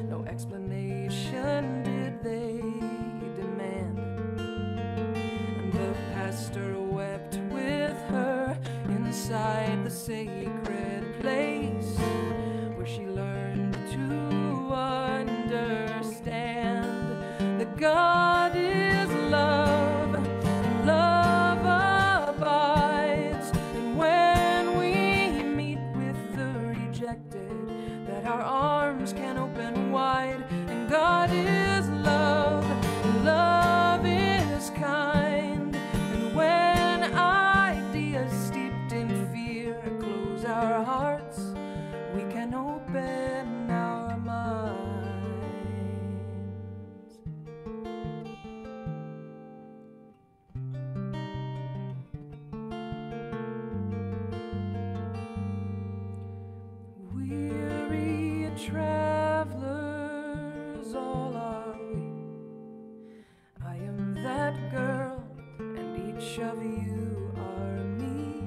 S2: no explanation did they demand. And the pastor wept with her inside the sacred place where she learned to understand that God is love and love abides, and when we meet with the rejected that our arms can open wide, and God is love and love is kind, and when ideas steeped in fear close our hearts, we can open our minds. Weary travelers, all are we. I am that girl, and each of you are me.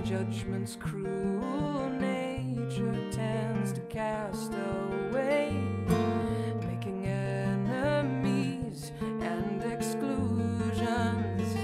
S2: judgment's cruel nature tends to cast away, making enemies and exclusions.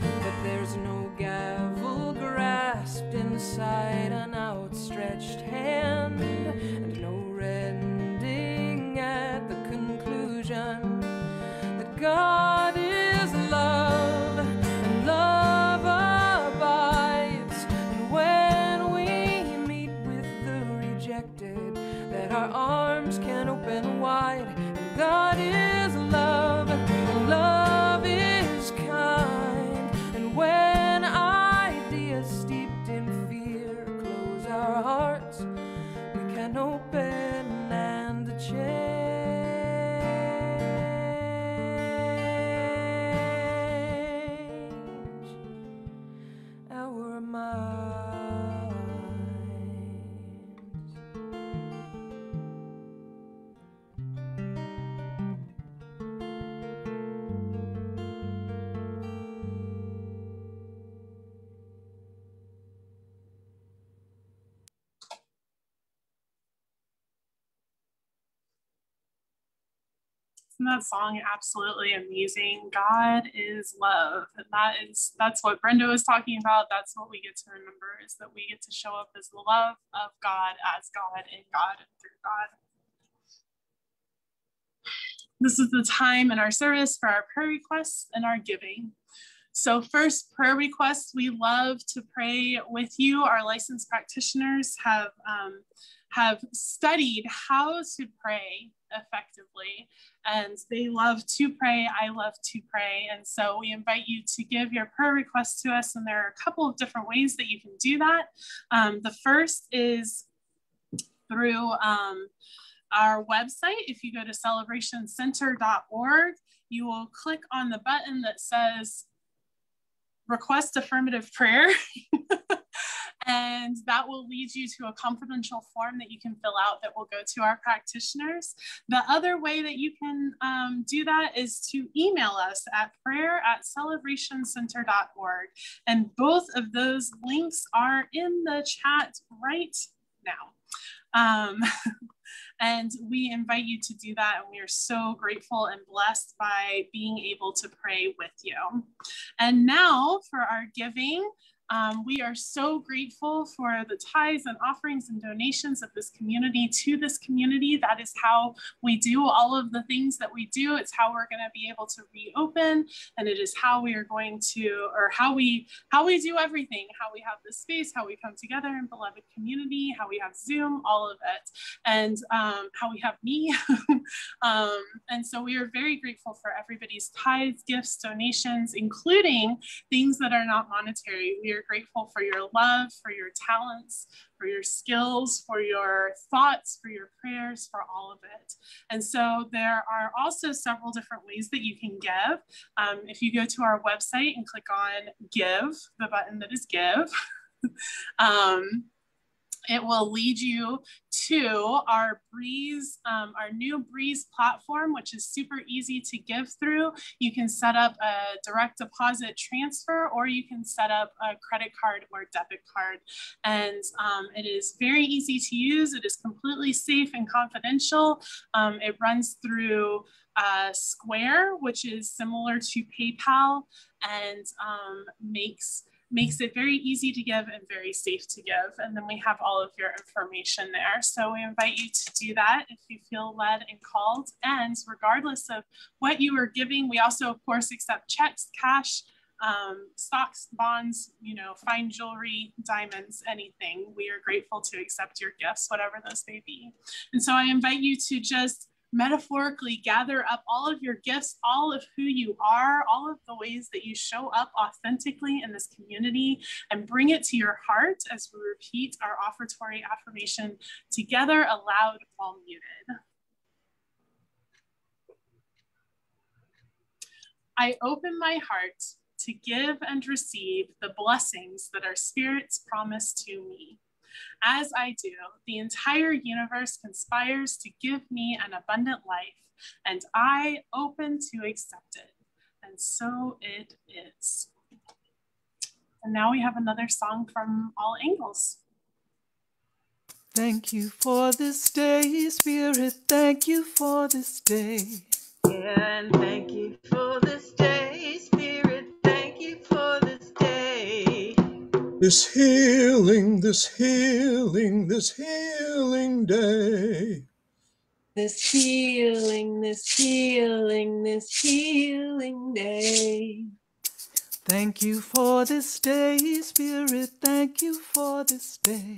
S2: But there's no gavel grasped inside an outstretched hand, and no rending at the conclusion that God is love, and love abides. And when we meet with the rejected, that our arms can open wide. And God is love, and love is kind. And when ideas steeped in fear close our hearts, we can open and change our minds.
S1: Isn't that song absolutely amazing? God is love. And that's what Brenda was talking about. That's what we get to remember, is that we get to show up as the love of God, as God, in God, and through God. This is the time in our service for our prayer requests and our giving. So first, prayer requests. We love to pray with you. Our licensed practitioners have studied how to pray effectively, and they love to pray. I love to pray. And so we invite you to give your prayer requests to us, and there are a couple of different ways that you can do that. The first is through our website. If you go to celebrationcenter.org, you will click on the button that says request affirmative prayer. And that will lead you to a confidential form that you can fill out that will go to our practitioners. The other way that you can do that is to email us at prayer@celebrationcenter.org. And both of those links are in the chat right now. And we invite you to do that. And we are so grateful and blessed by being able to pray with you. And now for our giving. We are so grateful for the tithes and offerings and donations of this community to this community. That is how we do all of the things that we do. It's how we're going to be able to reopen, and it is how we are going to, or how we do everything, how we have this space, how we come together in beloved community, how we have Zoom, all of it, and how we have me. And so we are very grateful for everybody's tithes, gifts, donations, including things that are not monetary. We are grateful for your love, for your talents, for your skills, for your thoughts, for your prayers, for all of it. And so there are also several different ways that you can give. If you go to our website and click on Give, the button that is Give, it will lead you to our Breeze, our new Breeze platform, which is super easy to give through. You can set up a direct deposit transfer, or you can set up a credit card or debit card. And it is very easy to use. It is completely safe and confidential. It runs through Square, which is similar to PayPal, and makes it very easy to give and very safe to give. And then we have all of your information there. So we invite you to do that if you feel led and called. And regardless of what you are giving, we also, of course, accept checks, cash, stocks, bonds, fine jewelry, diamonds, anything. We are grateful to accept your gifts, whatever those may be. And so I invite you to just metaphorically gather up all of your gifts, all of who you are, all of the ways that you show up authentically in this community, and bring it to your heart as we repeat our offertory affirmation together aloud while muted. I open my heart to give and receive the blessings that our spirits promise to me. As I do, the entire universe conspires to give me an abundant life, and I open to accept it. And so it is. And now we have another song from All Angles.
S2: Thank you for this day, Spirit, thank you for this day.
S3: Yeah, and thank you for this day, Spirit, thank you for this day.
S4: This healing, this healing, this healing day.
S8: This healing, this healing, this healing day.
S2: Thank you for this day, Spirit, thank you for this day.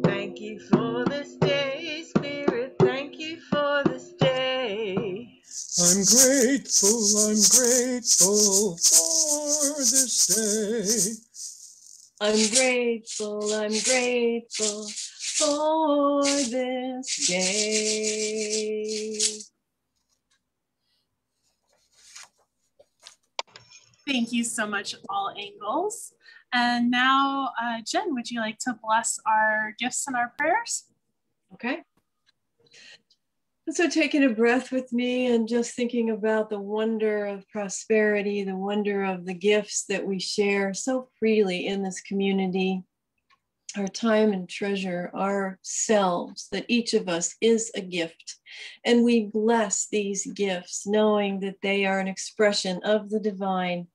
S3: Thank you for this day, Spirit, thank you for this day.
S4: I'm grateful for this day.
S8: I'm grateful for this day.
S1: Thank you so much, All Angles. And now, Jen, would you like to bless our gifts and our prayers?
S8: Okay. And so taking a breath with me and just thinking about the wonder of prosperity, the wonder of the gifts that we share so freely in this community, our time and treasure, ourselves, that each of us is a gift. And we bless these gifts, knowing that they are an expression of the divine,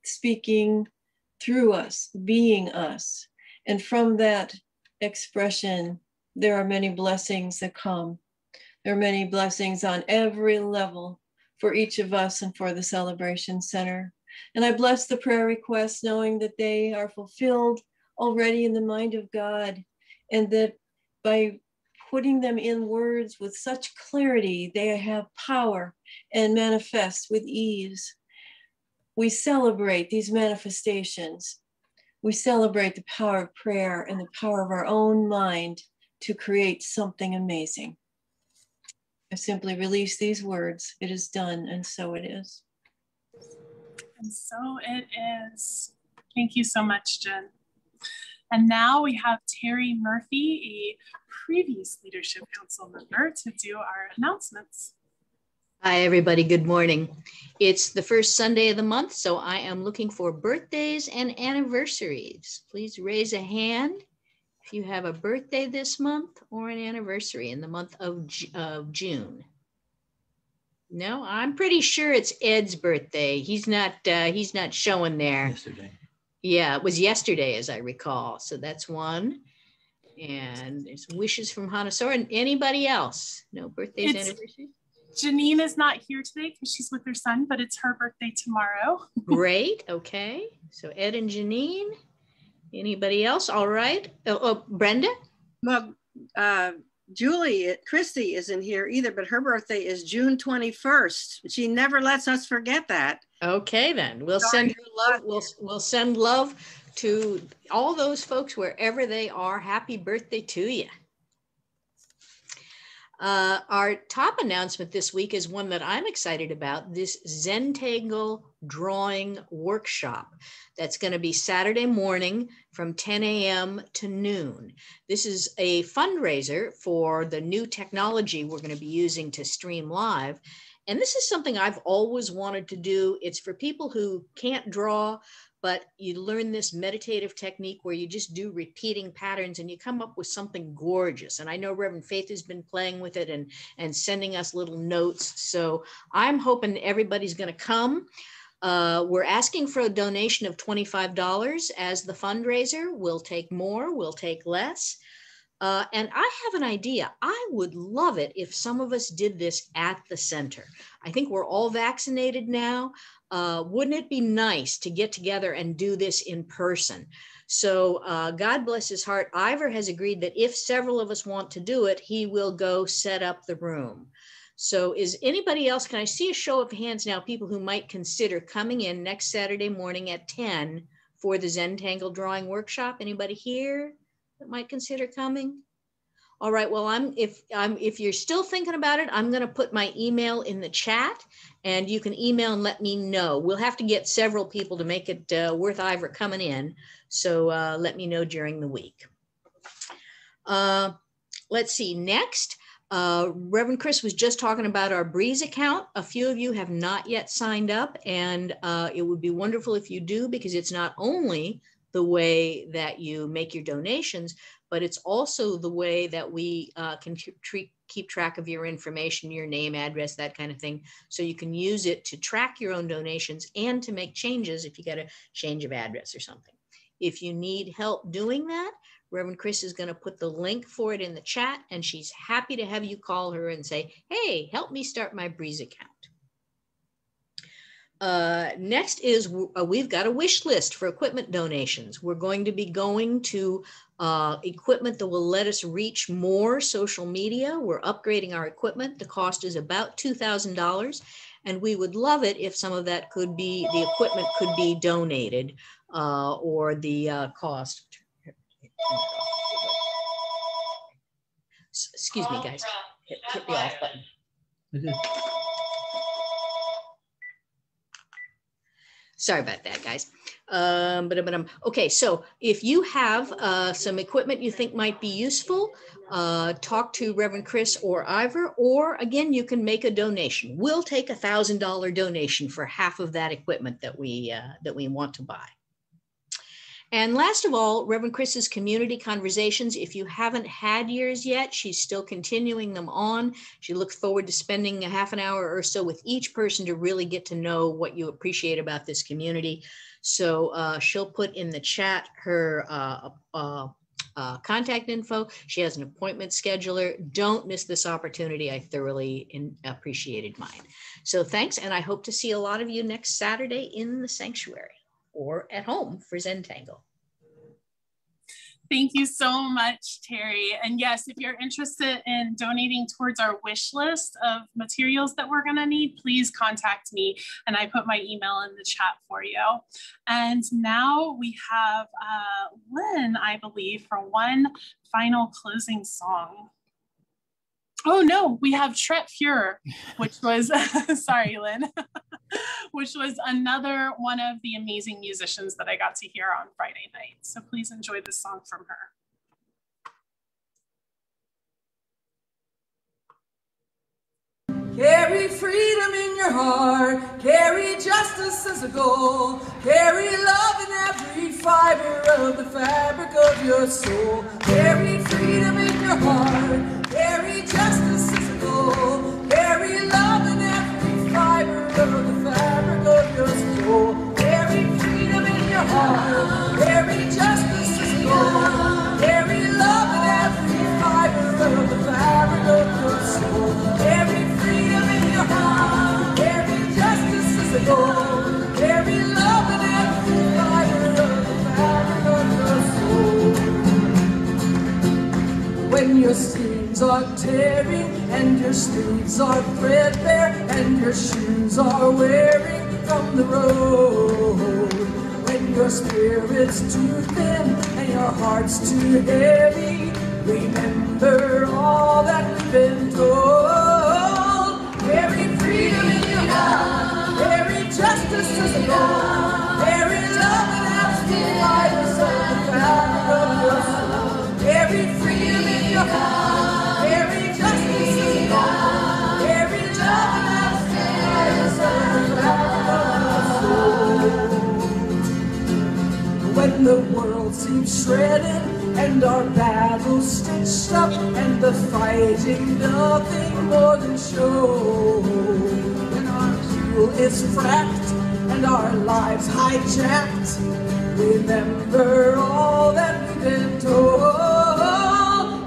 S8: speaking through us, being us. And from that expression, there are many blessings that come. There are many blessings on every level for each of us and for the Celebration Center. And I bless the prayer requests, knowing that they are fulfilled already in the mind of God, and that by putting them in words with such clarity, they have power and manifest with ease. We celebrate these manifestations. We celebrate the power of prayer and the power of our own mind to create something amazing. I simply release these words. It is done, and so it is.
S1: And so it is. Thank you so much, Jen. And now we have Terry Murphy, a previous Leadership Council member, to do our announcements.
S9: Hi, everybody. Good morning. It's the first Sunday of the month, so I am looking for birthdays and anniversaries. Please raise a hand if you have a birthday this month or an anniversary in the month of June. No, I'm pretty sure it's Ed's birthday. He's not showing there.
S2: Yesterday.
S9: Yeah, it was yesterday, as I recall. So that's one. And there's wishes from Hanasaur. And anybody else? No birthdays, anniversaries?
S1: Janine is not here today because she's with her son, but it's her birthday tomorrow.
S9: Great. Okay. So Ed and Janine. Anybody else? All right. Oh, Brenda?
S5: Well, Christy isn't here either, but her birthday is June 21st. She never lets us forget that.
S9: Okay, then we'll send her love. We'll send love to all those folks wherever they are. Happy birthday to you. Our top announcement this week is one that I'm excited about, this Zentangle drawing workshop. That's going to be Saturday morning from 10 a.m. to noon. This is a fundraiser for the new technology we're going to be using to stream live. And this is something I've always wanted to do. It's for people who can't draw, but you learn this meditative technique where you just do repeating patterns and you come up with something gorgeous. And I know Reverend Faith has been playing with it and sending us little notes. So I'm hoping everybody's going to come. We're asking for a donation of $25 as the fundraiser. We'll take more, we'll take less. And I have an idea. I would love it if some of us did this at the center. I think we're all vaccinated now. Wouldn't it be nice to get together and do this in person? So God bless his heart. Ivor has agreed that if several of us want to do it, he will go set up the room. So is anybody else, can I see a show of hands now, people who might consider coming in next Saturday morning at 10 for the Zentangle drawing workshop? Anybody here that might consider coming? All right, well, if you're still thinking about it, I'm going to put my email in the chat and you can email and let me know. We'll have to get several people to make it worth Ivor coming in. So let me know during the week. Let's see, next, Reverend Chris was just talking about our Breeze account. A few of you have not yet signed up, and it would be wonderful if you do, because it's not only the way that you make your donations, but it's also the way that we can keep track of your information, your name, address, that kind of thing. So you can use it to track your own donations and to make changes if you get a change of address or something. If you need help doing that, Reverend Chris is going to put the link for it in the chat, and she's happy to have you call her and say, hey, help me start my Breeze account. Next is we've got a wish list for equipment donations. We're going to be going to equipment that will let us reach more social media. We're upgrading our equipment. The cost is about $2,000, and we would love it if some of that could be, the equipment could be donated, or the cost. Excuse me, guys. Hit the off button. Sorry about that, guys. Okay, so if you have some equipment you think might be useful, talk to Reverend Chris or Ivor, or again, you can make a donation. We'll take $1,000 donation for half of that equipment that we want to buy. And last of all, Reverend Chris's community conversations. If you haven't had yours yet, she's still continuing them on. She looks forward to spending a half an hour or so with each person to really get to know what you appreciate about this community. So she'll put in the chat her contact info. She has an appointment scheduler. Don't miss this opportunity. I thoroughly appreciated mine. So thanks, and I hope to see a lot of you next Saturday in the sanctuary or at home for Zentangle.
S1: Thank you so much, Terry. And yes, if you're interested in donating towards our wish list of materials that we're gonna need, please contact me, and I put my email in the chat for you. And now we have Lynn, I believe, for one final closing song. Oh no, we have Tret Fuhrer, which was, sorry, Lynn, which was another one of the amazing musicians that I got to hear on Friday night. So please enjoy this song from her.
S2: Carry freedom in your heart, carry justice as a goal, carry love in every fiber of the fabric of your soul. Carry freedom in your heart, carry justice as a goal, carry love in every fiber of the fabric of your soul. Carry freedom in your heart, carry justice as a goal, carry love in every fiber of the fabric of your soul. Carry freedom in your heart, carry justice as a goal, carry love in every fiber of the fabric of your soul. When your seams are tearing and your sleeves are threadbare and your shoes are wearing from the road, when your spirit's too thin and your heart's too heavy, remember all that we've been told. Carry freedom in your heart, carry justice as a goal, carry love in every fiber of the fabric of your soul. Carry freedom in your heart, carry justice as a goal, carry love in every fiber of the fabric of your soul. When the world seems shredded and our battles stitched up and the fighting nothing more than show, when our fuel is fracked and our lives hijacked, remember all that we've been told.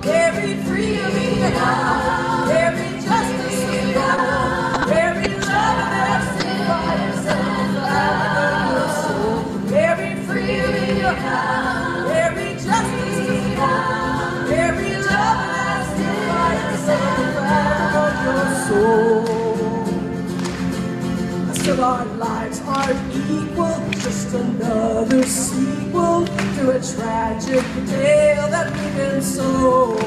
S2: Carry freedom in your heart, carry justice in your heart, carry love in every fiber of the fabric of your soul. Carry freedom in your heart, carry justice in your heart, carry love in every fiber of the fabric of your soul. Still our lives aren't equal, just another sequel to a tragic tale that we've been sold.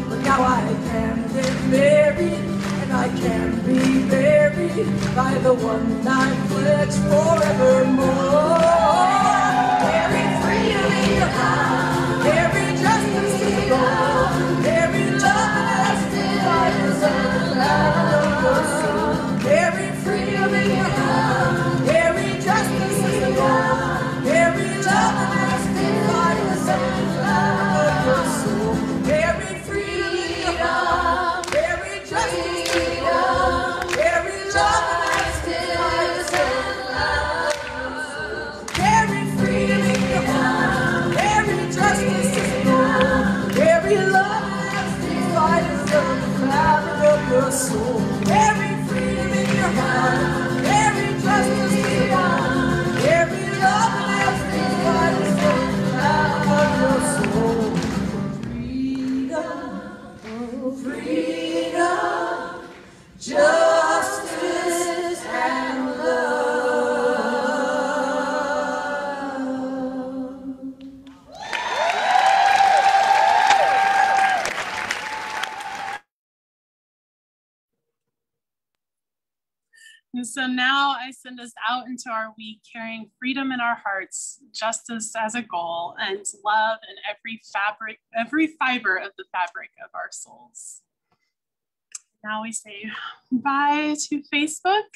S2: But now I can get married and I can be buried by the one I pledged forevermore. Carry freedom in your heart, carry justice in your goal, carry love in every
S1: And so now I send us out into our week carrying freedom in our hearts, justice as a goal, and love in every fiber of the fabric of our souls. Now we say bye to Facebook.